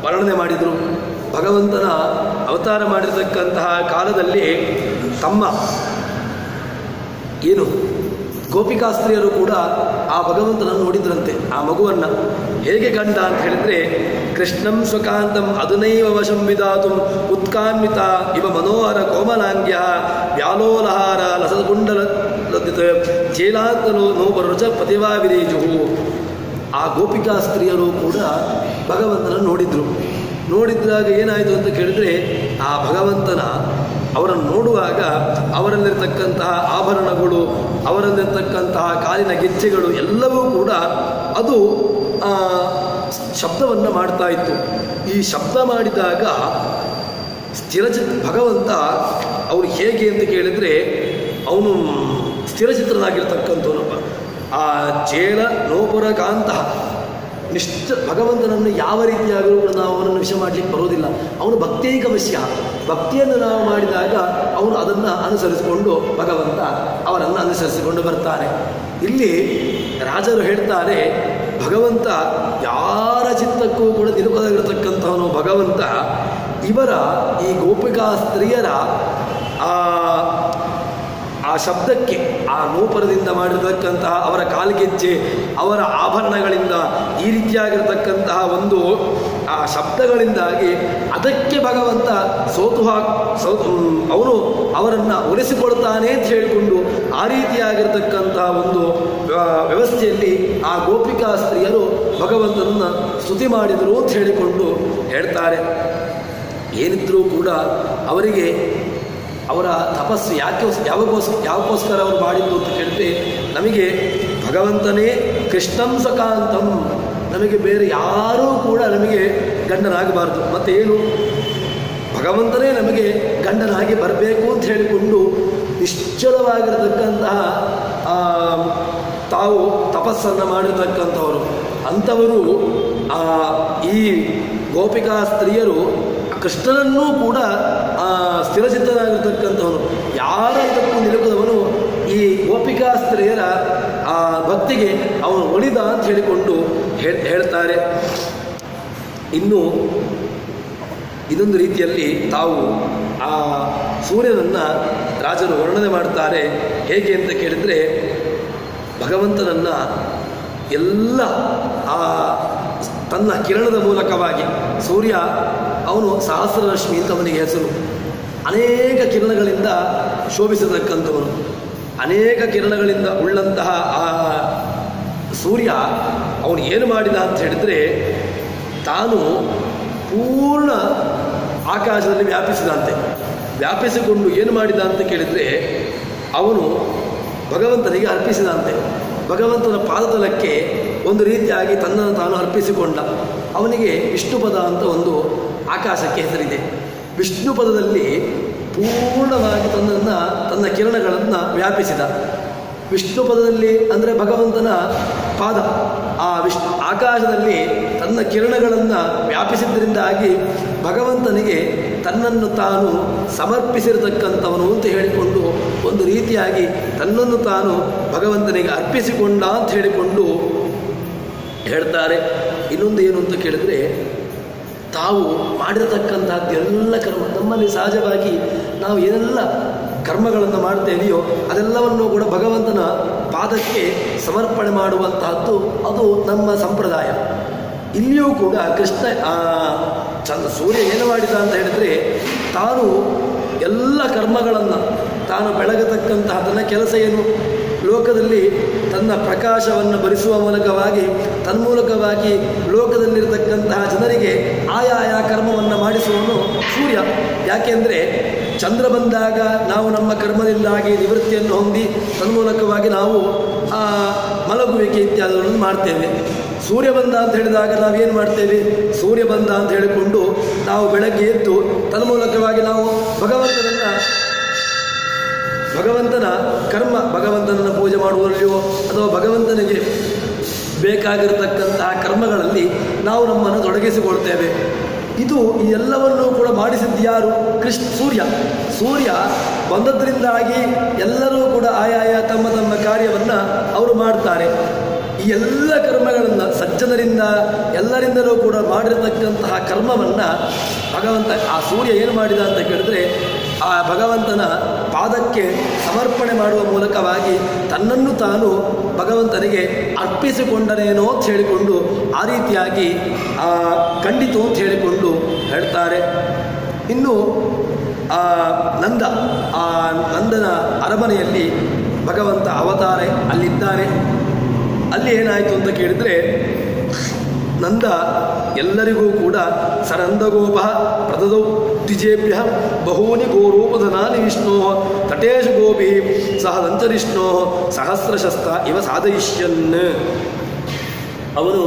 ವರ್ಣನೆ ಮಾಡಿದರು. ಭಗವಂತನ ಅವತಾರ ಮಾಡಿರತಕ್ಕಂತಹ ಕಾಲದಲ್ಲಿ ತಮ್ಮ ಗೋಪಿಕಾಸ್ತ್ರೀಯರು ಕೂಡ ಆ ಭಗವಂತನನ್ನು ನೋಡಿದ್ರಂತೆ. ಆ ಮಗುವನ್ನು ಹೇಗೆ ಕಂಡ ಅಂತ ಹೇಳಿದರೆ, ಕೃಷ್ಣಂ ಸ್ವಕಾಂತಂ ಅದುನೈವ ವಶಂ ವಿಧಾತು ಉತ್ಕಾನ್ವಿತ ಇವ ಮನೋಹರ ಕೋಮಲಾಂಗ್ಯ ವ್ಯಾಲೋಲಹಾರ ಲಸಗುಂಡಲ ಚೇಲಾಂತಲೋ ನೋಬರುಚ ಪತಿವಾ ವಿರೇಜುಹು. ಆ ಗೋಪಿಕಾಸ್ತ್ರೀಯರು ಕೂಡ ಭಗವಂತನನ್ನು ನೋಡಿದ್ರಾಗ ಏನಾಯಿತು ಅಂತ ಕೇಳಿದರೆ, ಆ ಭಗವಂತನ ಅವರನ್ನು ನೋಡುವಾಗ ಅವರಲ್ಲಿರ್ತಕ್ಕಂತಹ ಆಭರಣಗಳು, ಅವರಲ್ಲಿರ್ತಕ್ಕಂತಹ ಕಾಲಿನ ಗೆಜ್ಜೆಗಳು ಎಲ್ಲವೂ ಕೂಡ ಅದು ಶಬ್ದವನ್ನು ಮಾಡ್ತಾ ಇತ್ತು. ಈ ಶಬ್ದ ಮಾಡಿದಾಗ ಭಗವಂತ ಅವರು ಹೇಗೆ ಅಂತ ಕೇಳಿದರೆ ಅವನು ಸ್ಥಿರಚಿತ್ರನಾಗಿರ್ತಕ್ಕಂಥವನಪ್ಪ. ಆ ಜೇಲ ನೋಪುರ ಕಾಂತ ಭಗವಂತನನ್ನು ಯಾವ ರೀತಿಯಾದರೂ ಕೂಡ ನಾವು ಅವನನ್ನು ವಿಷಯ ಮಾಡಲಿಕ್ಕೆ ಬರೋದಿಲ್ಲ. ಅವನು ಭಕ್ತೈಕವಶ್ಯ. ಭಕ್ತಿಯನ್ನು ನಾವು ಮಾಡಿದಾಗ ಅವನು ಅದನ್ನು ಅನುಸರಿಸಿಕೊಂಡು ಭಗವಂತ ಅವರನ್ನು ಅನುಸರಿಸಿಕೊಂಡು ಬರ್ತಾನೆ. ಇಲ್ಲಿ ರಾಜರು ಹೇಳ್ತಾರೆ, ಭಗವಂತ ಯಾರ ಚಿತ್ತಕ್ಕೂ ಕೂಡ ನಿಲುಕದಾಗಿರ್ತಕ್ಕಂಥವನು ಭಗವಂತ. ಇವರ ಈ ಗೋಪಿಕಾ ಸ್ತ್ರೀಯರ ಆ ಶಬ್ದಕ್ಕೆ, ಆ ನೂಪರದಿಂದ ಮಾಡಿರತಕ್ಕಂತಹ ಅವರ ಕಾಲ್ಗೆಜ್ಜೆ, ಅವರ ಆಭರಣಗಳಿಂದ, ಈ ರೀತಿಯಾಗಿರ್ತಕ್ಕಂತಹ ಒಂದು ಆ ಶಬ್ದಗಳಿಂದಾಗಿ ಅದಕ್ಕೆ ಭಗವಂತ ಅವನು ಅವರನ್ನು ಒಲಿಸಿಕೊಳ್ತಾನೆ ಅಂತ ಹೇಳಿಕೊಂಡು ಆ ರೀತಿಯಾಗಿರ್ತಕ್ಕಂತಹ ಒಂದು ವ್ಯವಸ್ಥೆಯಲ್ಲಿ ಆ ಗೋಪಿಕಾ ಸ್ತ್ರೀಯರು ಭಗವಂತನನ್ನು ಸ್ತುತಿ ಮಾಡಿದರು ಅಂತ ಹೇಳಿಕೊಂಡು ಹೇಳ್ತಾರೆ. ಏನಿದ್ರೂ ಕೂಡ ಅವರಿಗೆ ಅವರ ತಪಸ್ಸು ಯಾವಕ್ಕೋಸ್ಕರ ಅವರು ಮಾಡಿದ್ದು ಅಂತ ಕೇಳಿದ್ರೆ, ನಮಗೆ ಭಗವಂತನೇ ಕೃಷ್ಣಂ ಸಕಾಂತಂ, ನಮಗೆ ಬೇರೆ ಯಾರೂ ಕೂಡ ನಮಗೆ ಗಂಡನಾಗಬಾರ್ದು. ಮತ್ತು ಏನು, ಭಗವಂತನೇ ನಮಗೆ ಗಂಡನಾಗಿ ಬರಬೇಕು ಅಂತ ಹೇಳಿಕೊಂಡು ನಿಶ್ಚಲವಾಗಿರತಕ್ಕಂತಹ ತಾವು ತಪಸ್ಸನ್ನು ಮಾಡಿರ್ತಕ್ಕಂಥವರು. ಅಂಥವರು ಈ ಗೋಪಿಕಾ ಸ್ತ್ರೀಯರು ಕೃಷ್ಣನನ್ನೂ ಕೂಡ ಸ್ಥಿರಚಿತ್ತನಾಗಿರ್ತಕ್ಕಂಥವನು, ಯಾರ ಇದಕ್ಕೂ ನಿಲುಕದವನು ಈ ಗೋಪಿಕಾ ಸ್ತ್ರೀಯರ ಭಕ್ತಿಗೆ ಅವನು ಒಲಿದ ಅಂತ ಹೇಳಿಕೊಂಡು ಹೇಳ್ತಾರೆ. ಇನ್ನು ಇದೊಂದು ರೀತಿಯಲ್ಲಿ ತಾವು ಆ ಸೂರ್ಯನನ್ನು ರಾಜರು ವರ್ಣನೆ ಮಾಡ್ತಾರೆ. ಹೇಗೆ ಅಂತ ಕೇಳಿದರೆ, ಭಗವಂತನನ್ನು ಎಲ್ಲ ತನ್ನ ಕಿರಣದ ಮೂಲಕವಾಗಿ, ಸೂರ್ಯ ಅವನು ಸಹಸ್ರರಶ್ಮಿ ಅಂತ ಅವನಿಗೆ ಹೆಸರು, ಅನೇಕ ಕಿರಣಗಳಿಂದ ಶೋಭಿಸತಕ್ಕಂಥವನು. ಅನೇಕ ಕಿರಣಗಳಿಂದ ಉಳ್ಳಂತಹ ಆ ಸೂರ್ಯ ಅವನು ಏನು ಮಾಡಿದ ಅಂತ ಹೇಳಿದರೆ, ತಾನು ಪೂರ್ಣ ಆಕಾಶದಲ್ಲಿ ವ್ಯಾಪಿಸಿಕೊಂಡು ಏನು ಮಾಡಿದ ಅಂತ ಕೇಳಿದರೆ, ಅವನು ಭಗವಂತನಿಗೆ ಅರ್ಪಿಸಿದಂತೆ. ಭಗವಂತನ ಪಾದತಲಕ್ಕೆ ಒಂದು ರೀತಿಯಾಗಿ ತನ್ನನ್ನು ತಾನು ಅರ್ಪಿಸಿಕೊಂಡ. ಅವನಿಗೆ ವಿಷ್ಣುಪದ ಅಂತ ಒಂದು ಆಕಾಶಕ್ಕೆ ಹೆಸರಿದೆ. ವಿಷ್ಣುಪದದಲ್ಲಿ ಪೂರ್ಣವಾಗಿ ತನ್ನ ಕಿರಣಗಳನ್ನು ವ್ಯಾಪಿಸಿದ. ವಿಷ್ಣುಪದದಲ್ಲಿ ಅಂದರೆ ಭಗವಂತನ ಪಾದ, ಆ ಆಕಾಶದಲ್ಲಿ ತನ್ನ ಕಿರಣಗಳನ್ನು ವ್ಯಾಪಿಸಿದ್ದರಿಂದಾಗಿ ಭಗವಂತನಿಗೆ ತನ್ನನ್ನು ತಾನು ಸಮರ್ಪಿಸಿರತಕ್ಕಂಥವನು ಅಂತ ಹೇಳಿಕೊಂಡು ಒಂದು ರೀತಿಯಾಗಿ ತನ್ನನ್ನು ತಾನು ಭಗವಂತನಿಗೆ ಅರ್ಪಿಸಿಕೊಂಡ ಅಂತ ಹೇಳಿಕೊಂಡು ಹೇಳ್ತಾರೆ. ಇನ್ನೊಂದು ಏನು ಅಂತ ಕೇಳಿದರೆ, ತಾವು ಮಾಡಿರತಕ್ಕಂಥದ್ದೆಲ್ಲ ಕರ್ಮ, ನಮ್ಮಲ್ಲಿ ಸಹಜವಾಗಿ ನಾವು ಏನೆಲ್ಲ ಕರ್ಮಗಳನ್ನು ಮಾಡ್ತೇವೆಯೋ ಅದೆಲ್ಲವನ್ನು ಕೂಡ ಭಗವಂತನ ಪಾದಕ್ಕೆ ಸಮರ್ಪಣೆ ಮಾಡುವಂತಹದ್ದು ಅದು ನಮ್ಮ ಸಂಪ್ರದಾಯ. ಇಲ್ಲಿಯೂ ಕೂಡ ಕೃಷ್ಣ ಸೂರ್ಯ ಏನು ಮಾಡಿದ ಅಂತ ಹೇಳಿದರೆ, ತಾನು ಎಲ್ಲ ಕರ್ಮಗಳನ್ನು ತಾನು ಬೆಳಗತಕ್ಕಂತಹ ತನ್ನ ಕೆಲಸ ಏನು, ಲೋಕದಲ್ಲಿ ತನ್ನ ಪ್ರಕಾಶವನ್ನು ಭರಿಸುವ ಮೂಲಕವಾಗಿ ತನ್ಮೂಲಕವಾಗಿ ಲೋಕದಲ್ಲಿರತಕ್ಕಂತಹ ಜನರಿಗೆ ಆಯಾಯ ಕರ್ಮವನ್ನು ಮಾಡಿಸುವವನು ಸೂರ್ಯ. ಯಾಕೆಂದರೆ ಚಂದ್ರ ಬಂದಾಗ ನಾವು ನಮ್ಮ ಕರ್ಮದಿಂದಾಗಿ ನಿವೃತ್ತಿಯನ್ನು ಹೊಂದಿ ತನ್ಮೂಲಕವಾಗಿ ನಾವು ಮಲಗುವಿಕೆ ಇತ್ಯಾದಿಗಳನ್ನು ಮಾಡ್ತೇವೆ. ಸೂರ್ಯ ಬಂದ ಅಂತ ಹೇಳಿದಾಗ ನಾವೇನು ಮಾಡ್ತೇವೆ, ಸೂರ್ಯ ಬಂದ ಅಂತ ಹೇಳಿಕೊಂಡು ನಾವು ಬೆಳಗ್ಗೆ ಎದ್ದು ತನ್ಮೂಲಕವಾಗಿ ನಾವು ಭಗವಂತನ ಕರ್ಮ, ಭಗವಂತನನ್ನು ಪೂಜೆ ಮಾಡುವಲ್ಲಿಯೋ ಅಥವಾ ಭಗವಂತನಿಗೆ ಬೇಕಾಗಿರತಕ್ಕಂತಹ ಕರ್ಮಗಳಲ್ಲಿ ನಾವು ನಮ್ಮನ್ನು ತೊಡಗಿಸಿಕೊಳ್ತೇವೆ. ಇದು ಈ ಎಲ್ಲವನ್ನೂ ಕೂಡ ಮಾಡಿಸಿದ್ದು ಯಾರು? ಸೂರ್ಯ ಬಂದದ್ರಿಂದಾಗಿ ಎಲ್ಲರೂ ಕೂಡ ಆಯಾಯ ತಮ್ಮ ತಮ್ಮ ಕಾರ್ಯವನ್ನು ಅವರು ಮಾಡ್ತಾರೆ. ಈ ಎಲ್ಲ ಕರ್ಮಗಳನ್ನು ಸಜ್ಜನರಿಂದ ಎಲ್ಲರಿಂದಲೂ ಕೂಡ ಮಾಡಿರತಕ್ಕಂತಹ ಕರ್ಮವನ್ನು ಭಗವಂತ ಆ ಸೂರ್ಯ ಏನು ಮಾಡಿದ ಅಂತ ಕೇಳಿದ್ರೆ, ಆ ಭಗವಂತನ ಪಾದಕ್ಕೆ ಸಮರ್ಪಣೆ ಮಾಡುವ ಮೂಲಕವಾಗಿ ತನ್ನನ್ನು ತಾನು ಭಗವಂತನಿಗೆ ಅರ್ಪಿಸಿಕೊಂಡನೇನೋ ಅಂತ ಹೇಳಿಕೊಂಡು ಆ ರೀತಿಯಾಗಿ ಖಂಡಿತು ಅಂತ ಹೇಳಿಕೊಂಡು ಹೇಳ್ತಾರೆ. ಇನ್ನು ನಂದನ ಅರಮನೆಯಲ್ಲಿ ಭಗವಂತ ಅವತಾರ ಅಲ್ಲಿದ್ದಾನೆ. ಅಲ್ಲಿ ಏನಾಯಿತು ಅಂತ ಕೇಳಿದರೆ, ನಂದ ಎಲ್ಲರಿಗೂ ಕೂಡ ಸರಂದಗೋಪ ಪ್ರದದೌ ದ್ವಿಜೇಭ್ಯ ಬಹೂನಿ ಗೋರೂಪಧನಾನಿ ವಿಷ್ಣೋ ತಟೇಶು ಗೋಪಿ ಸಹ ದಂಚರಿಷ್ಣೋ ಸಹಸ್ರಶಸ್ತ್ರ ಇವ ಸಾಧಯಿಷ್ಯನ್. ಅವನು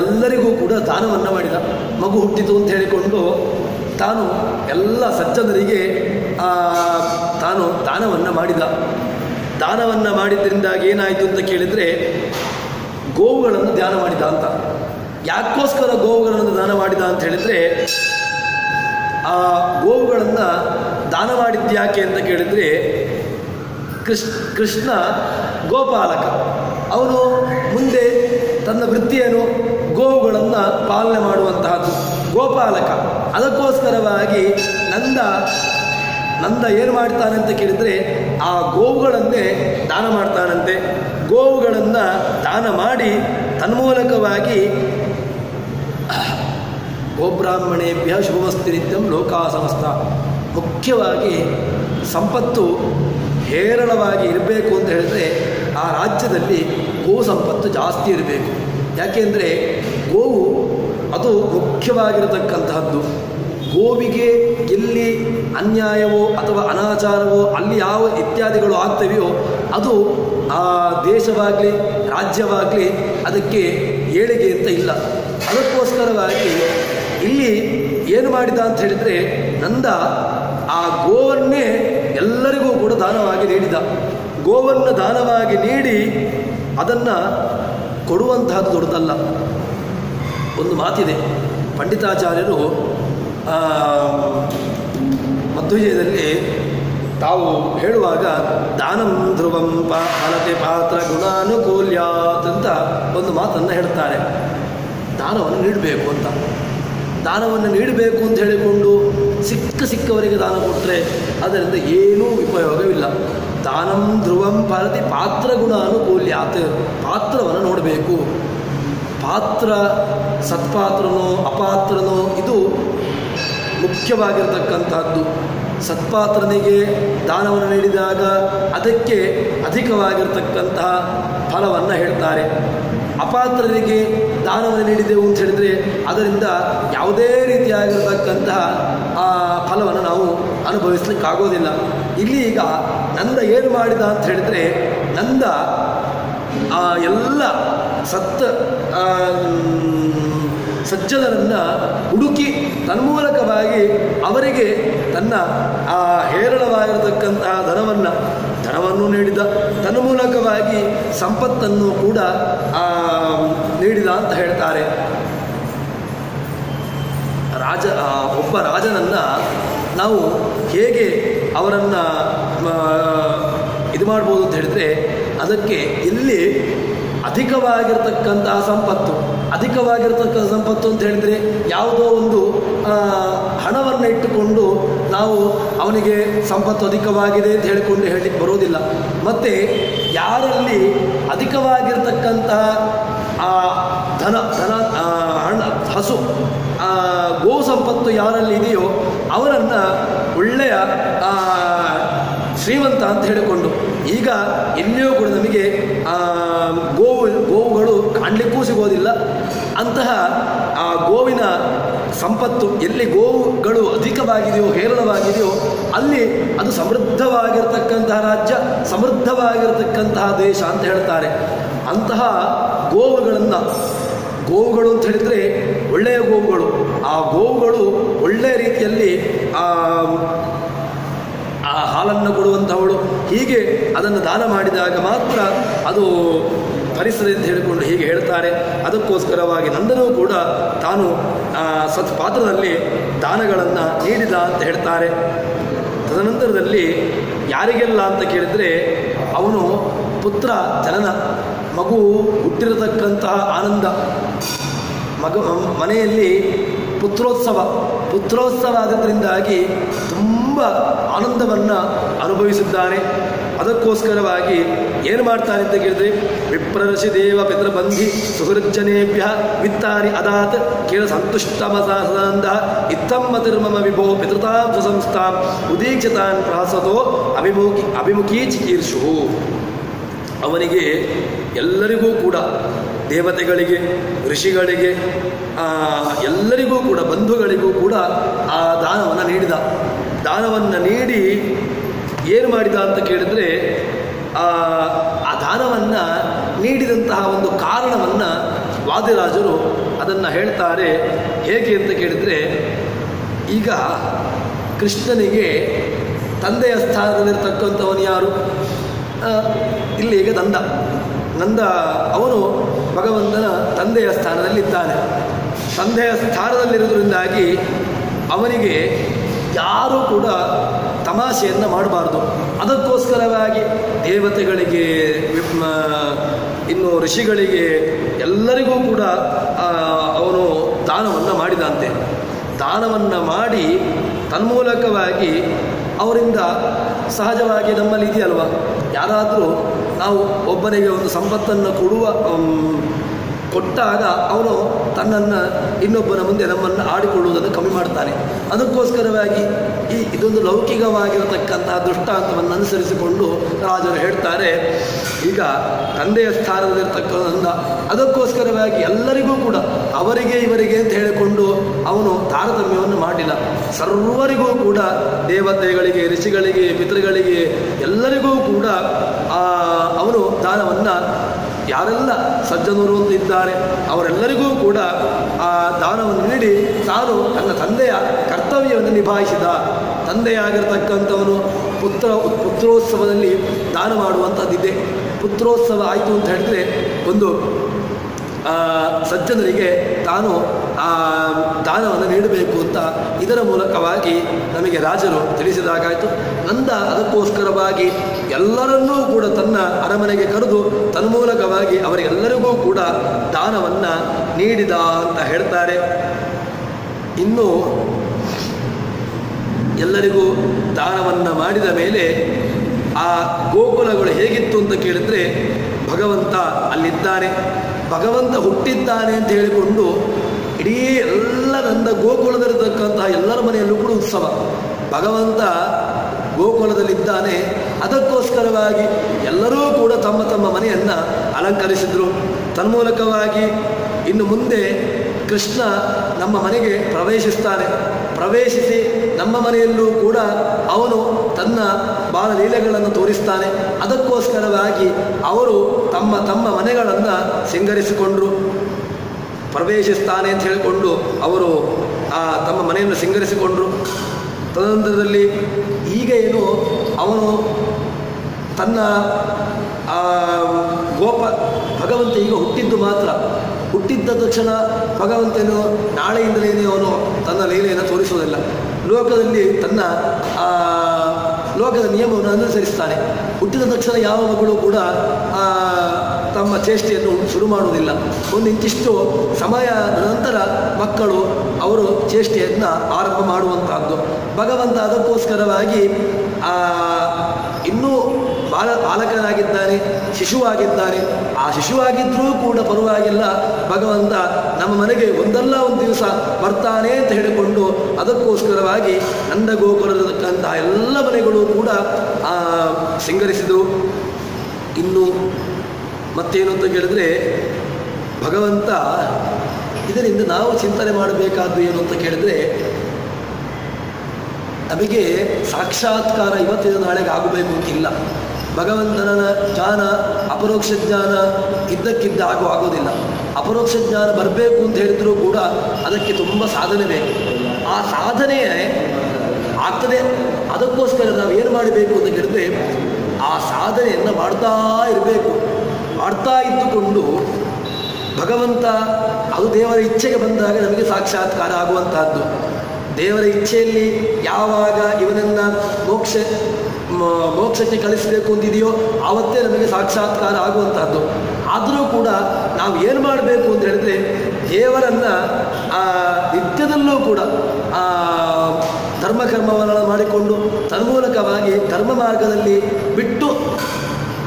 ಎಲ್ಲರಿಗೂ ಕೂಡ ದಾನವನ್ನು ಮಾಡಿದ. ಮಗು ಹುಟ್ಟಿತು ಅಂತ ಹೇಳಿಕೊಂಡು ತಾನು ಎಲ್ಲ ಸಜ್ಜನರಿಗೆ ತಾನು ದಾನವನ್ನು ಮಾಡಿದ. ದಾನವನ್ನು ಮಾಡಿದ್ರಿಂದಾಗಿ ಏನಾಯಿತು ಅಂತ ಕೇಳಿದರೆ ಗೋವುಗಳನ್ನು ದಾನ ಮಾಡಿದ ಅಂತ. ಯಾಕೋಸ್ಕರ ಗೋವುಗಳನ್ನು ದಾನ ಮಾಡಿದ ಅಂತ ಹೇಳಿದರೆ, ಆ ಗೋವುಗಳನ್ನು ದಾನ ಮಾಡಿದ್ಯಾಕೆ ಅಂತ ಕೇಳಿದರೆ, ಕೃಷ್ಣ ಗೋಪಾಲಕ. ಅವನು ಮುಂದೆ ತನ್ನ ವೃತ್ತಿಯನ್ನು ಗೋವುಗಳನ್ನು ಪಾಲನೆ ಮಾಡುವಂತಹದ್ದು, ಗೋಪಾಲಕ. ಅದಕ್ಕೋಸ್ಕರವಾಗಿ ನಂದ ಏನು ಮಾಡ್ತಾನೆ ಅಂತ ಕೇಳಿದರೆ ಆ ಗೋವುಗಳನ್ನೇ ದಾನ ಮಾಡ್ತಾನಂತೆ. ಗೋವುಗಳನ್ನು ದಾನ ಮಾಡಿ ತನ್ಮೂಲಕವಾಗಿ ಗೋಬ್ರಾಹ್ಮಣೇಭ್ಯ ಶುಭಮಸ್ತಿ ನಿತ್ಯಂ ಲೋಕಾ ಸಮಸ್ತ. ಮುಖ್ಯವಾಗಿ ಸಂಪತ್ತು ಹೇರಳವಾಗಿ ಇರಬೇಕು ಅಂತ ಹೇಳಿದ್ರೆ ಆ ರಾಜ್ಯದಲ್ಲಿ ಗೋ ಸಂಪತ್ತು ಜಾಸ್ತಿ ಇರಬೇಕು. ಯಾಕೆಂದರೆ ಗೋವು ಅದು ಮುಖ್ಯವಾಗಿರತಕ್ಕಂತಹದ್ದು. ಗೋವಿಗೆ ಎಲ್ಲಿ ಅನ್ಯಾಯವೋ ಅಥವಾ ಅನಾಚಾರವೋ ಅಲ್ಲಿ ಯಾವ ಇತ್ಯಾದಿಗಳು ಆಗ್ತವೆಯೋ ಅದು ಆ ದೇಶವಾಗಲಿ ರಾಜ್ಯವಾಗಲಿ ಅದಕ್ಕೆ ಏಳಿಗೆ ಅಂತ ಇಲ್ಲ. ಅದಕ್ಕೋಸ್ಕರವಾಗಿ ಇಲ್ಲಿ ಏನು ಮಾಡಿದ ಅಂತ ಹೇಳಿದರೆ ನಂದ ಆ ಗೋವನ್ನೇ ಎಲ್ಲರಿಗೂ ಕೂಡ ದಾನವಾಗಿ ನೀಡಿದ. ಗೋವನ್ನು ದಾನವಾಗಿ ನೀಡಿ ಅದನ್ನು ಕೊಡುವಂತಹದ್ದು ದೊಡ್ಡದಲ್ಲ. ಒಂದು ಮಾತಿದೆ, ಪಂಡಿತಾಚಾರ್ಯರು ಮಧ್ವಜಯದಲ್ಲಿ ತಾವು ಹೇಳುವಾಗ ದಾನಂ ಧ್ರುವಂ ಫಲತೆ ಪಾತ್ರ ಗುಣಾನುಕೂಲ್ಯಾತ್ ಅಂತ ಒಂದು ಮಾತನ್ನು ಹೇಳ್ತಾರೆ. ದಾನವನ್ನು ನೀಡಬೇಕು ಅಂತ. ದಾನವನ್ನು ನೀಡಬೇಕು ಅಂತ ಹೇಳಿಕೊಂಡು ಸಿಕ್ಕವರಿಗೆ ದಾನ ಕೊಟ್ಟರೆ ಅದರಿಂದ ಏನೂ ಉಪಯೋಗವಿಲ್ಲ. ದಾನಂ ಧ್ರುವಂ ಫಲತಿ ಪಾತ್ರ ಗುಣಾನುಕೂಲ್ಯಾತ್. ಪಾತ್ರವನ್ನು ನೋಡಬೇಕು. ಪಾತ್ರ ಸತ್ಪಾತ್ರನೋ ಅಪಾತ್ರನೋ ಇದು ಮುಖ್ಯವಾಗಿರತಕ್ಕಂಥದ್ದು. ಸತ್ಪಾತ್ರನಿಗೆ ದಾನವನ್ನು ನೀಡಿದಾಗ ಅದಕ್ಕೆ ಅಧಿಕವಾಗಿರತಕ್ಕಂತಹ ಫಲವನ್ನು ಹೇಳ್ತಾರೆ. ಅಪಾತ್ರನಿಗೆ ದಾನವನ್ನು ನೀಡಿದೆವು ಅಂತ ಹೇಳಿದರೆ ಅದರಿಂದ ಯಾವುದೇ ರೀತಿಯಾಗಿರತಕ್ಕಂತಹ ಫಲವನ್ನು ನಾವು ಅನುಭವಿಸ್ಲಿಕ್ಕಾಗೋದಿಲ್ಲ. ಇಲ್ಲಿ ಈಗ ನಂದ ಏನು ಮಾಡಿದ ಅಂತ ಹೇಳಿದರೆ, ನಂದ ಎಲ್ಲ ಸಜ್ಜನರನ್ನು ಹುಡುಕಿ ತನ್ಮೂಲಕವಾಗಿ ಅವರಿಗೆ ತನ್ನ ಹೇರಳವಾಗಿರತಕ್ಕಂತಹ ಧನವನ್ನು ನೀಡಿದ. ತನ್ಮೂಲಕವಾಗಿ ಸಂಪತ್ತನ್ನು ಕೂಡ ನೀಡಿದ ಅಂತ ಹೇಳ್ತಾರೆ. ಒಬ್ಬ ರಾಜನನ್ನು ನಾವು ಹೇಗೆ ಅವರನ್ನು ಇದು ಮಾಡ್ಬೋದು ಅಂತ ಹೇಳಿದರೆ, ಅದಕ್ಕೆ ಇಲ್ಲಿ ಅಧಿಕವಾಗಿರ್ತಕ್ಕಂತಹ ಸಂಪತ್ತು ಅಂತ ಹೇಳಿದರೆ ಯಾವುದೋ ಒಂದು ಹಣವನ್ನು ಇಟ್ಟುಕೊಂಡು ನಾವು ಅವನಿಗೆ ಸಂಪತ್ತು ಅಧಿಕವಾಗಿದೆ ಅಂತ ಹೇಳಿಕೊಂಡು ಹೇಳಲಿಕ್ಕೆ ಬರೋದಿಲ್ಲ. ಮತ್ತು ಯಾರಲ್ಲಿ ಅಧಿಕವಾಗಿರ್ತಕ್ಕಂತಹ ಹಣ ಹಸು ಗೋ ಸಂಪತ್ತು ಯಾರಲ್ಲಿ ಇದೆಯೋ ಅವರನ್ನು ಒಳ್ಳೆಯ ಶ್ರೀಮಂತ ಅಂತ ಹೇಳಿಕೊಂಡು, ಈಗ ಎಲ್ಲಿಯೂ ಕೂಡ ನಮಗೆ ಗೋವುಗಳು ಕಾಣಲಿಕ್ಕೂ ಸಿಗೋದಿಲ್ಲ. ಅಂತಹ ಆ ಗೋವಿನ ಸಂಪತ್ತು ಎಲ್ಲಿ ಗೋವುಗಳು ಅಧಿಕವಾಗಿದೆಯೋ ಹೇರಳವಾಗಿದೆಯೋ ಅಲ್ಲಿ ಅದು ಸಮೃದ್ಧವಾಗಿರ್ತಕ್ಕಂತಹ ರಾಜ್ಯ, ಸಮೃದ್ಧವಾಗಿರ್ತಕ್ಕಂತಹ ದೇಶ ಅಂತ ಹೇಳ್ತಾರೆ. ಅಂತಹ ಗೋವುಗಳು ಅಂತ ಹೇಳಿದರೆ ಒಳ್ಳೆಯ ಗೋವುಗಳು. ಆ ಗೋವುಗಳು ಒಳ್ಳೆಯ ರೀತಿಯಲ್ಲಿ ಆ ಹಾಲನ್ನು ಕೊಡುವಂಥವಳು. ಹೀಗೆ ಅದನ್ನು ದಾನ ಮಾಡಿದಾಗ ಮಾತ್ರ ಅದು ಪರಿಸರ ಅಂತ ಹೇಳಿಕೊಂಡು ಹೀಗೆ ಹೇಳ್ತಾರೆ. ಅದಕ್ಕೋಸ್ಕರವಾಗಿ ನಂದನೂ ಕೂಡ ತಾನು ಸತ್ಪಾತ್ರದಲ್ಲಿ ದಾನಗಳನ್ನು ನೀಡಿದ ಅಂತ ಹೇಳ್ತಾರೆ. ತದನಂತರದಲ್ಲಿ ಯಾರಿಗೆಲ್ಲ ಅಂತ ಕೇಳಿದರೆ, ಅವನು ಪುತ್ರ ಜನನ, ಮಗು ಹುಟ್ಟಿರತಕ್ಕಂತಹ ಆನಂದ, ಮನೆಯಲ್ಲಿ ಪುತ್ರೋತ್ಸವ ಆದದ್ರಿಂದಾಗಿ ತುಂಬ ಆನಂದವನ್ನು ಅನುಭವಿಸಿದ್ದಾನೆ. ಅದಕ್ಕೋಸ್ಕರವಾಗಿ ಏನು ಮಾಡ್ತಾನೆ ಅಂತ ಕೇಳಿದ್ರೆ, ವಿಪ್ರರ್ಷಿ ದೇವ ಪಿತೃಬಂಧಿ ಸುಹೃಜ್ಜನೇಭ್ಯ ವಿತ್ತಾನಿ ಅದಾತ್ ಕೇಳ ಸಂತುಷ್ಟಮಸಾನಂದ ಇತ್ತಮ್ಮ ತಿರ್ಮಮ ವಿಭೋ ಪಿತೃತಾಂ ಸುಸಂಸ್ಥಾಂ ಉದೀಕ್ಷತಾನ್ ಪ್ರಾಸತೋ ಅಭಿಮುಖೀ ಚಿಕೀರ್ಷು. ಅವನಿಗೆ ಎಲ್ಲರಿಗೂ ಕೂಡ, ದೇವತೆಗಳಿಗೆ, ಋಷಿಗಳಿಗೆ, ಎಲ್ಲರಿಗೂ ಕೂಡ, ಬಂಧುಗಳಿಗೂ ಕೂಡ ಆ ದಾನವನ್ನು ನೀಡಿದ. ದಾನವನ್ನು ನೀಡಿ ಏನು ಮಾಡಿದ ಅಂತ ಕೇಳಿದರೆ, ಆ ದಾನವನ್ನು ನೀಡಿದಂತಹ ಒಂದು ಕಾರಣವನ್ನು ವಾದಿರಾಜರು ಅದನ್ನು ಹೇಳ್ತಾರೆ. ಹೇಗೆ ಅಂತ ಕೇಳಿದರೆ, ಈಗ ಕೃಷ್ಣನಿಗೆ ತಂದೆಯ ಸ್ಥಾನದಲ್ಲಿರ್ತಕ್ಕಂಥವನು ಯಾರು? ಇಲ್ಲಿ ಈಗ ನಂದ ಅವನು ಭಗವಂತನ ತಂದೆಯ ಸ್ಥಾನದಲ್ಲಿದ್ದಾನೆ. ತಂದೆಯ ಸ್ಥಾನದಲ್ಲಿರೋದ್ರಿಂದಾಗಿ ಅವನಿಗೆ ಯಾರೂ ಕೂಡ ತಮಾಷೆಯನ್ನು ಮಾಡಬಾರ್ದು. ಅದಕ್ಕೋಸ್ಕರವಾಗಿ ದೇವತೆಗಳಿಗೆ, ಇನ್ನು ಋಷಿಗಳಿಗೆ ಎಲ್ಲರಿಗೂ ಕೂಡ ಅವನು ದಾನವನ್ನು ಮಾಡಿದಂತೆ. ದಾನವನ್ನು ಮಾಡಿ ತನ್ಮೂಲಕವಾಗಿ ಅವರಿಂದ ಸಹಜವಾಗಿ ನಮ್ಮಲ್ಲಿ ಇದೆಯಲ್ವ, ಯಾರಾದರೂ ನಾವು ಒಬ್ಬನಿಗೆ ಒಂದು ಸಂಪತ್ತನ್ನು ಕೊಟ್ಟಾಗ ಅವನು ತನ್ನನ್ನು ಇನ್ನೊಬ್ಬನ ಮುಂದೆ ನಮ್ಮನ್ನು ಆಡಿಕೊಳ್ಳುವುದನ್ನು ಕಮ್ಮಿ ಮಾಡ್ತಾನೆ. ಅದಕ್ಕೋಸ್ಕರವಾಗಿ ಇದೊಂದು ಲೌಕಿಕವಾಗಿರತಕ್ಕಂತಹ ದೃಷ್ಟಾಂತವನ್ನು ಅನುಸರಿಸಿಕೊಂಡು ರಾಜರು ಹೇಳ್ತಾರೆ, ಈಗ ತಂದೆಯ ಸ್ಥಾನದಲ್ಲಿರ್ತಕ್ಕಂಥ ಅದಕ್ಕೋಸ್ಕರವಾಗಿ ಎಲ್ಲರಿಗೂ ಕೂಡ ಅವರಿಗೆ ಇವರಿಗೆ ಅಂತ ಹೇಳಿಕೊಂಡು ಅವನು ತಾರತಮ್ಯವನ್ನು ಮಾಡಿಲ್ಲ. ಸರ್ವರಿಗೂ ಕೂಡ, ದೇವತೆಗಳಿಗೆ, ಋಷಿಗಳಿಗೆ, ಪಿತೃಗಳಿಗೆ ಎಲ್ಲರಿಗೂ ಕೂಡ ಅವನು ದಾನವನ್ನು, ಯಾರೆಲ್ಲ ಸಜ್ಜನರು ಅಂತ ಇದ್ದಾರೆ ಅವರೆಲ್ಲರಿಗೂ ಕೂಡ ಆ ದಾನವನ್ನು ನೀಡಿ ತಾನು ತನ್ನ ತಂದೆಯ ಕರ್ತವ್ಯವನ್ನು ನಿಭಾಯಿಸಿದ. ತಂದೆಯಾಗಿರ್ತಕ್ಕಂಥವನು ಪುತ್ರೋತ್ಸವದಲ್ಲಿ ದಾನ ಮಾಡುವಂಥದ್ದಿದೆ. ಪುತ್ರೋತ್ಸವ ಆಯಿತು ಅಂತ ಹೇಳಿದ್ರೆ ಒಂದು ಸಜ್ಜನರಿಗೆ ತಾನು ಆ ದಾನವನ್ನು ನೀಡಬೇಕು ಅಂತ ಇದರ ಮೂಲಕವಾಗಿ ನಮಗೆ ರಾಜರು ತಿಳಿಸಿದಾಗಾಯಿತು. ನಂದ ಅದಕ್ಕೋಸ್ಕರವಾಗಿ ಎಲ್ಲರನ್ನೂ ಕೂಡ ತನ್ನ ಅರಮನೆಗೆ ಕರೆದು ತನ್ಮೂಲಕವಾಗಿ ಅವರೆಲ್ಲರಿಗೂ ಕೂಡ ದಾನವನ್ನು ನೀಡಿದ ಅಂತ ಹೇಳ್ತಾರೆ. ಇನ್ನು ಎಲ್ಲರಿಗೂ ದಾನವನ್ನು ಮಾಡಿದ ಮೇಲೆ ಆ ಗೋಕುಲಗಳು ಹೇಗಿತ್ತು ಅಂತ ಕೇಳಿದ್ರೆ, ಭಗವಂತ ಅಲ್ಲಿದ್ದಾನೆ, ಭಗವಂತ ಹುಟ್ಟಿದ್ದಾನೆ ಅಂತ ಹೇಳಿಕೊಂಡು ಇಡೀ ಎಲ್ಲ ನಂದ ಗೋಕುಲದಲ್ಲಿರ್ತಕ್ಕಂತಹ ಎಲ್ಲರ ಮನೆಯಲ್ಲೂ ಕೂಡ ಉತ್ಸವ. ಭಗವಂತ ಗೋಕುಲದಲ್ಲಿದ್ದಾನೆ, ಅದಕ್ಕೋಸ್ಕರವಾಗಿ ಎಲ್ಲರೂ ಕೂಡ ತಮ್ಮ ತಮ್ಮ ಮನೆಯನ್ನು ಅಲಂಕರಿಸಿದರು. ತನ್ಮೂಲಕವಾಗಿ ಇನ್ನು ಮುಂದೆ ಕೃಷ್ಣ ನಮ್ಮ ಮನೆಗೆ ಪ್ರವೇಶಿಸಿ ನಮ್ಮ ಮನೆಯಲ್ಲೂ ಕೂಡ ಅವನು ತನ್ನ ಬಾಲಲೀಲೆಗಳನ್ನು ತೋರಿಸ್ತಾನೆ. ಅದಕ್ಕೋಸ್ಕರವಾಗಿ ಅವರು ತಮ್ಮ ತಮ್ಮ ಮನೆಗಳನ್ನು ಸಿಂಗರಿಸಿಕೊಂಡರು. ಪ್ರವೇಶಿಸ್ತಾನೆ ಅಂತ ಹೇಳಿಕೊಂಡು ಅವರು ತಮ್ಮ ಮನೆಯನ್ನು ಸಿಂಗರಿಸಿಕೊಂಡರು. ತದನಂತರದಲ್ಲಿ ಈಗ ಏನು ಅವನು ತನ್ನ ಭಗವಂತ ಈಗ ಹುಟ್ಟಿದ್ದ ತಕ್ಷಣ ಭಗವಂತನು ನಾಳೆಯಿಂದಲೇ ಅವನು ತನ್ನ ಲೀಲೆಯನ್ನು ತೋರಿಸುವುದಿಲ್ಲ. ಲೋಕದಲ್ಲಿ ತನ್ನ ಲೋಕದ ನಿಯಮವನ್ನು ಅನುಸರಿಸ್ತಾನೆ. ಹುಟ್ಟಿದ ತಕ್ಷಣ ಯಾವ ಮಗಳು ಕೂಡ ತಮ್ಮ ಚೇಷ್ಟೆಯನ್ನು ಶುರು ಮಾಡುವುದಿಲ್ಲ. ಒಂದು ಇಂತಿಷ್ಟು ಸಮಯ ನಂತರ ಮಕ್ಕಳು ಅವರು ಚೇಷ್ಟೆಯನ್ನು ಆರಂಭ ಮಾಡುವಂತಹದ್ದು. ಭಗವಂತ ಅದಕ್ಕೋಸ್ಕರವಾಗಿ ಇನ್ನೂ ಬಾಲಕನಾಗಿದ್ದಾನೆ, ಶಿಶುವಾಗಿದ್ದಾನೆ. ಆ ಶಿಶುವಾಗಿದ್ದರೂ ಕೂಡ ಪರವಾಗಿಲ್ಲ, ಭಗವಂತ ನಮ್ಮ ಮನೆಗೆ ಒಂದಲ್ಲ ಒಂದು ದಿವಸ ಬರ್ತಾನೆ ಅಂತ ಹೇಳಿಕೊಂಡು ಅದಕ್ಕೋಸ್ಕರವಾಗಿ ನಂದ ಗೋಕುಲದಕ್ಕಂತಹ ಎಲ್ಲ ಮನೆಗಳು ಕೂಡ ಸಿಂಗರಿಸಿದರು. ಇನ್ನು ಮತ್ತೇನು ಅಂತ ಕೇಳಿದ್ರೆ, ಭಗವಂತ ಇದರಿಂದ ನಾವು ಚಿಂತನೆ ಮಾಡಬೇಕಾದ್ದು ಏನು ಅಂತ ಕೇಳಿದ್ರೆ, ನಮಗೆ ಸಾಕ್ಷಾತ್ಕಾರ ಇವತ್ತಿನ ನಾಳೆಗೆ ಆಗಬೇಕು ಅಂತಿಲ್ಲ. ಭಗವಂತನ ಜ್ಞಾನ, ಅಪರೋಕ್ಷ ಜ್ಞಾನ ಇದ್ದಕ್ಕಿದ್ದ ಆಗೋದಿಲ್ಲ. ಅಪರೋಕ್ಷ ಜ್ಞಾನ ಬರಬೇಕು ಅಂತ ಹೇಳಿದರೂ ಕೂಡ ಅದಕ್ಕೆ ತುಂಬ ಸಾಧನೆ ಬೇಕು. ಆ ಸಾಧನೆ ಆಗ್ತದೆ. ಅದಕ್ಕೋಸ್ಕರ ನಾವು ಏನು ಮಾಡಬೇಕು ಅಂತ ಕೇಳಿದ್ರೆ, ಆ ಸಾಧನೆಯನ್ನು ಮಾಡ್ತಾ ಇರಬೇಕು. ಮಾಡ್ತಾ ಇದ್ದುಕೊಂಡು ಭಗವಂತ ಅದು ದೇವರ ಇಚ್ಛೆಗೆ ಬಂದಾಗ ನಮಗೆ ಸಾಕ್ಷಾತ್ಕಾರ ಆಗುವಂತಹದ್ದು. ದೇವರ ಇಚ್ಛೆಯಲ್ಲಿ ಯಾವಾಗ ಇವನನ್ನು ಮೋಕ್ಷಕ್ಕೆ ಕಳಿಸಬೇಕು ಅಂತಿದೆಯೋ ಆವತ್ತೇ ನಮಗೆ ಸಾಕ್ಷಾತ್ಕಾರ ಆಗುವಂತಹದ್ದು. ಆದರೂ ಕೂಡ ನಾವು ಏನು ಮಾಡಬೇಕು ಅಂತ ಹೇಳಿದ್ರೆ, ದೇವರನ್ನು ನಿತ್ಯದಲ್ಲೂ ಕೂಡ ಧರ್ಮಕರ್ಮವನ್ನು ಮಾಡಿಕೊಂಡು ತನ್ಮೂಲಕವಾಗಿ ಧರ್ಮ ಮಾರ್ಗದಲ್ಲಿ ಬಿಟ್ಟು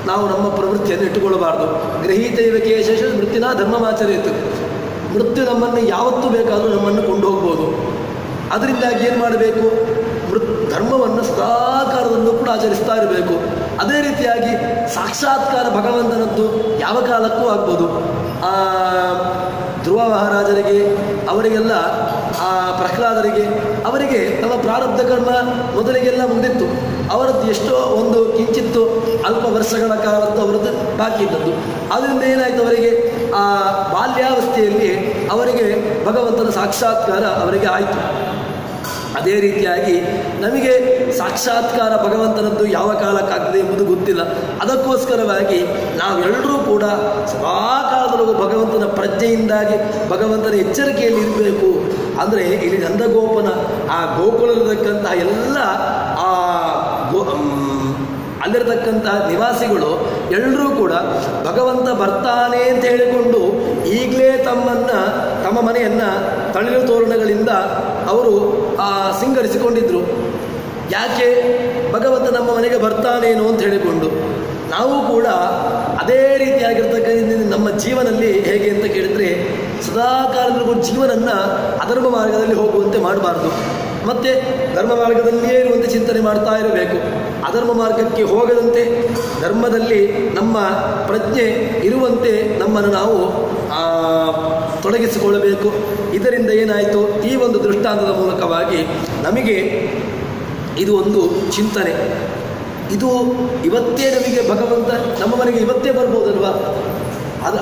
ನಾವು ನಮ್ಮ ಪ್ರವೃತ್ತಿಯನ್ನು ಇಟ್ಟುಕೊಳ್ಳಬಾರ್ದು. ಗೃಹೀತೈವ ಕೇಶೇಷ ಮೃತ್ಯುನ ಧರ್ಮಮಾಚರೇತು. ಮೃತ್ಯು ನಮ್ಮನ್ನು ಯಾವತ್ತೂ ಬೇಕಾದರೂ ನಮ್ಮನ್ನು ಕೊಂಡು ಹೋಗ್ಬೋದು. ಅದರಿಂದಾಗಿ ಏನು ಮಾಡಬೇಕು, ಧರ್ಮವನ್ನು ಸದಾಕಾಲದಲ್ಲೂ ಕೂಡ ಆಚರಿಸ್ತಾ ಇರಬೇಕು. ಅದೇ ರೀತಿಯಾಗಿ ಸಾಕ್ಷಾತ್ಕಾರ ಭಗವಂತನದ್ದು ಯಾವ ಕಾಲಕ್ಕೂ ಆಗ್ಬೋದು. ಧ್ರುವ ಮಹಾರಾಜರಿಗೆ, ಅವರಿಗೆಲ್ಲ ಪ್ರಹ್ಲಾದರಿಗೆ, ಅವರಿಗೆ ತಮ್ಮ ಪ್ರಾರಬ್ಧ ಕರ್ಮ ಮೊದಲಿಗೆಲ್ಲ ಮುಗಿದಿತ್ತು. ಅವರದ್ದು ಎಷ್ಟೋ ಒಂದು ಕಿಂಚಿತ್ತು ಅಲ್ಪ ವರ್ಷಗಳ ಕಾಲದ್ದು ಅವರದ್ದು ಬಾಕಿ ಇದ್ದದ್ದು. ಅದರಿಂದ ಏನಾಯಿತು, ಅವರಿಗೆ ಬಾಲ್ಯಾವಸ್ಥೆಯಲ್ಲಿ ಅವರಿಗೆ ಭಗವಂತನ ಸಾಕ್ಷಾತ್ಕಾರ ಅವರಿಗೆ ಆಯಿತು. ಅದೇ ರೀತಿಯಾಗಿ ನಮಗೆ ಸಾಕ್ಷಾತ್ಕಾರ ಭಗವಂತನದ್ದು ಯಾವ ಕಾಲಕ್ಕಾಗ್ತದೆ ಎಂಬುದು ಗೊತ್ತಿಲ್ಲ. ಅದಕ್ಕೋಸ್ಕರವಾಗಿ ನಾವೆಲ್ಲರೂ ಕೂಡ ಸದಾಕಾಲದವರೆಗೂ ಭಗವಂತನ ಪ್ರಜ್ಞೆಯಿಂದಾಗಿ ಭಗವಂತನ ಎಚ್ಚರಿಕೆಯಲ್ಲಿ ಇರಬೇಕು. ಅಂದರೆ ಇಲ್ಲಿ ನಂದಗೋಪನ ಆ ಗೋಕುಲದಕ್ಕಂತಹ ಎಲ್ಲ ಆ ಅಲ್ಲಿರತಕ್ಕಂತಹ ನಿವಾಸಿಗಳು ಎಲ್ಲರೂ ಕೂಡ ಭಗವಂತ ಬರ್ತಾನೆ ಅಂತ ಹೇಳಿಕೊಂಡು ಈಗಲೇ ತಮ್ಮ ಮನೆಯನ್ನು ತಳಿರು ತೋರಣಗಳಿಂದ ಅವರು ಸಿಂಗರಿಸಿಕೊಂಡಿದ್ರು. ಯಾಕೆ? ಭಗವಂತ ನಮ್ಮ ಮನೆಗೆ ಬರ್ತಾನೇನೋ ಅಂತ ಹೇಳಿಕೊಂಡು. ನಾವು ಕೂಡ ಅದೇ ರೀತಿಯಾಗಿರ್ತಕ್ಕಂಥ ನಮ್ಮ ಜೀವನದಲ್ಲಿ ಹೇಗೆ ಅಂತ ಕೇಳಿದರೆ ಸದಾಕಾಲದವರೆಗೂ ಜೀವನನ್ನು ಅಧರ್ಮ ಮಾರ್ಗದಲ್ಲಿ ಹೋಗುವಂತೆ ಮಾಡಬಾರ್ದು. ಮತ್ತು ಧರ್ಮ ಮಾರ್ಗದಲ್ಲಿಯೇ ಇರುವಂತೆ ಚಿಂತನೆ ಮಾಡ್ತಾ ಇರಬೇಕು. ಅಧರ್ಮ ಮಾರ್ಗಕ್ಕೆ ಹೋಗದಂತೆ ಧರ್ಮದಲ್ಲಿ ನಮ್ಮ ಪ್ರಜ್ಞೆ ಇರುವಂತೆ ನಮ್ಮನ್ನು ನಾವು ತೊಡಗಿಸಿಕೊಳ್ಳಬೇಕು. ಇದರಿಂದ ಏನಾಯಿತು? ಈ ಒಂದು ದೃಷ್ಟಾಂತದ ಮೂಲಕವಾಗಿ ನಮಗೆ ಇದು ಒಂದು ಚಿಂತನೆ. ಇದು ಇವತ್ತೇ ನಮಗೆ ಭಗವಂತ ನಮ್ಮ ಮನೆಗೆ ಇವತ್ತೇ ಬರ್ಬೋದಲ್ವಾ?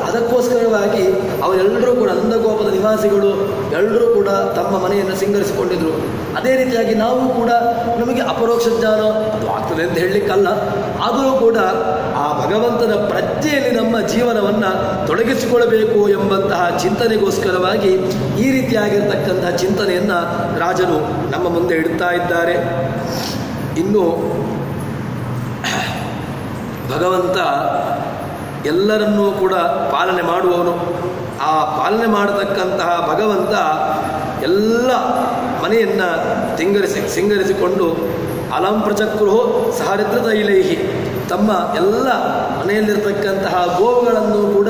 ಅದಕ್ಕೋಸ್ಕರವಾಗಿ ಅವರೆಲ್ಲರೂ ಕೂಡ ನಂದಗೋಪದ ನಿವಾಸಿಗಳು ಎಲ್ಲರೂ ಕೂಡ ತಮ್ಮ ಮನೆಯನ್ನು ಸಿಂಗರಿಸಿಕೊಂಡಿದ್ರು. ಅದೇ ರೀತಿಯಾಗಿ ನಾವು ಕೂಡ ನಮಗೆ ಅಪರೋಕ್ಷ ಜ್ಞಾನ ಅದು ಆಗ್ತದೆ ಅಂತ ಹೇಳಲಿಕ್ಕಲ್ಲ, ಆದರೂ ಕೂಡ ಆ ಭಗವಂತನ ಪ್ರಜ್ಞೆಯಲ್ಲಿ ನಮ್ಮ ಜೀವನವನ್ನು ತೊಡಗಿಸಿಕೊಳ್ಳಬೇಕು ಎಂಬಂತಹ ಚಿಂತನೆಗೋಸ್ಕರವಾಗಿ ಈ ರೀತಿಯಾಗಿರ್ತಕ್ಕಂತಹ ಚಿಂತನೆಯನ್ನು ರಾಜರು ನಮ್ಮ ಮುಂದೆ ಇಡ್ತಾ ಇದ್ದಾರೆ. ಇನ್ನು ಭಗವಂತ ಎಲ್ಲರನ್ನೂ ಕೂಡ ಪಾಲನೆ ಮಾಡುವವನು. ಆ ಪಾಲನೆ ಮಾಡತಕ್ಕಂತಹ ಭಗವಂತ ಎಲ್ಲ ಮನೆಯನ್ನು ಸಿಂಗರಿಸಿಕೊಂಡು ಅಲಂಪ್ರಚಕ್ರುಹೋ ಸಹರಿದ್ರ ತೈಲೈಹಿ ತಮ್ಮ ಎಲ್ಲ ಮನೆಯಲ್ಲಿರ್ತಕ್ಕಂತಹ ಗೋವುಗಳನ್ನು ಕೂಡ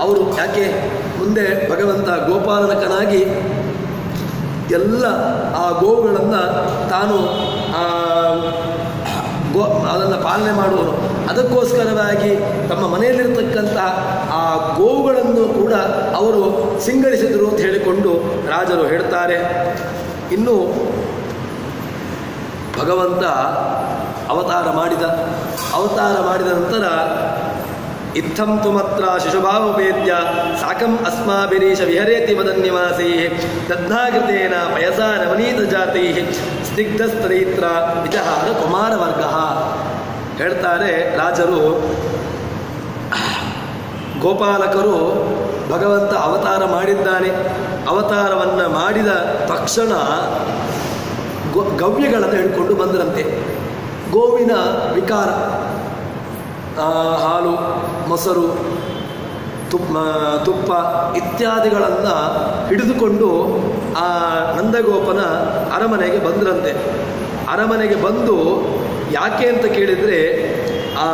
ಅವರು ಯಾಕೆ ಮುಂದೆ ಭಗವಂತ ಗೋಪಾಲಕನಾಗಿ ಎಲ್ಲ ಆ ಗೋವುಗಳನ್ನು ತಾನು ಅದನ್ನು ಪಾಲನೆ ಮಾಡುವನು. ಅದಕ್ಕೋಸ್ಕರವಾಗಿ ತಮ್ಮ ಮನೆಯಲ್ಲಿರ್ತಕ್ಕಂತಹ ಆ ಗೋವುಗಳನ್ನು ಕೂಡ ಅವರು ಸಿಂಗರಿಸಿದರು ಅಂತ ಹೇಳಿಕೊಂಡು ರಾಜರು ಹೇಳ್ತಾರೆ. ಇನ್ನು ಭಗವಂತ ಅವತಾರ ಮಾಡಿದ ನಂತರ ಇತ್ತಂ ತುಮತ್ರ ಶಿಶುಭಾವಪೇದ್ಯ ಸಾಕಂ ಅಸ್ಮಾಭಿರೀಶ ವಿಹರೇತಿ ವದನ್ನಿವಾಸೈ ದಗ್ಧಾಗೃತೇನ ಪಯಸಾ ನವನೀತ ಜಾತೈ ಸ್ನಿಗ್ಧಸ್ತರೈತ್ರ ವಿಜಹಾರ ಕುಮಾರವರ್ಗ. ಹೇಳ್ತಾರೆ ರಾಜರು, ಗೋಪಾಲಕರು ಭಗವಂತ ಅವತಾರ ಮಾಡಿದ್ದಾನೆ. ಅವತಾರವನ್ನು ಮಾಡಿದ ತಕ್ಷಣ ಗವ್ಯಗಳನ್ನು ಹಿಡ್ಕೊಂಡು ಬಂದರಂತೆ. ಗೋವಿನ ವಿಕಾರ, ಹಾಲು, ಮೊಸರು, ತುಪ್ಪ ಇತ್ಯಾದಿಗಳನ್ನು ಹಿಡಿದುಕೊಂಡು ಆ ನಂದಗೋಪನ ಅರಮನೆಗೆ ಬಂದರಂತೆ. ಅರಮನೆಗೆ ಬಂದು ಯಾಕೆ ಅಂತ ಕೇಳಿದರೆ ಆ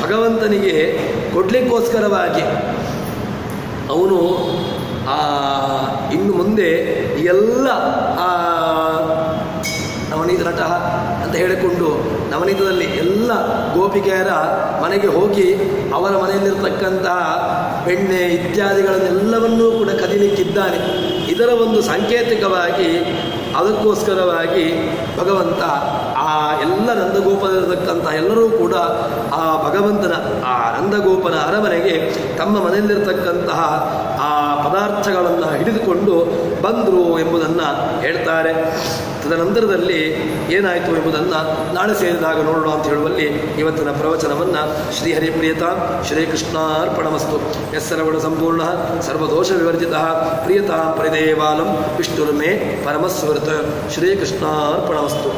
ಭಗವಂತನಿಗೆ ಕೊಡಲಿಕ್ಕೋಸ್ಕರವಾಗಿ ಅವನು ಇನ್ನು ಮುಂದೆ ಎಲ್ಲ ನವನೀತ ನಟ ಅಂತ ಹೇಳಿಕೊಂಡು ನವನೀತದಲ್ಲಿ ಎಲ್ಲ ಗೋಪಿಕೆಯರ ಮನೆಗೆ ಹೋಗಿ ಅವರ ಮನೆಯಲ್ಲಿರ್ತಕ್ಕಂತಹ ಬೆಣ್ಣೆ ಇತ್ಯಾದಿಗಳನ್ನೆಲ್ಲವನ್ನೂ ಕೂಡ ಕದಿಲಿಕ್ಕಿದ್ದಾನೆ. ಇದರ ಒಂದು ಸಾಂಕೇತಿಕವಾಗಿ ಅದಕ್ಕೋಸ್ಕರವಾಗಿ ಭಗವಂತ ಆ ಎಲ್ಲ ನಂದಗೋಪದಲ್ಲಿರತಕ್ಕಂಥ ಎಲ್ಲರೂ ಕೂಡ ಆ ಭಗವಂತನ ಆ ನಂದಗೋಪನ ಅರಮನೆಗೆ ತಮ್ಮ ಮನೆಯಲ್ಲಿರ್ತಕ್ಕಂತಹ ಆ ಪದಾರ್ಥಗಳನ್ನು ಹಿಡಿದುಕೊಂಡು ಬಂದರು ಎಂಬುದನ್ನು ಹೇಳ್ತಾರೆ. ತದನಂತರದಲ್ಲಿ ಏನಾಯಿತು ಎಂಬುದನ್ನು ನಾಳೆ ಸೇರಿದಾಗ ನೋಡೋಣ ಅಂತ ಹೇಳುವಲ್ಲಿ ಇವತ್ತಿನ ಪ್ರವಚನವನ್ನು ಶ್ರೀಹರಿಪ್ರಿಯತಾಂ ಶ್ರೀಕೃಷ್ಣಾರ್ಪಣಮಸ್ತು. ಯಸ್ಸರ್ವಗುಣ ಸಂಪೂರ್ಣ ಸರ್ವದೋಷ ವಿವರ್ಜಿತ ಪ್ರಿಯತಾಂ ಪರಿದೇವಾಲಂ ವಿಷ್ಣುರ್ಮೇ ಪರಮಸ್ವೃತ. ಶ್ರೀಕೃಷ್ಣಾರ್ಪಣಮಸ್ತು.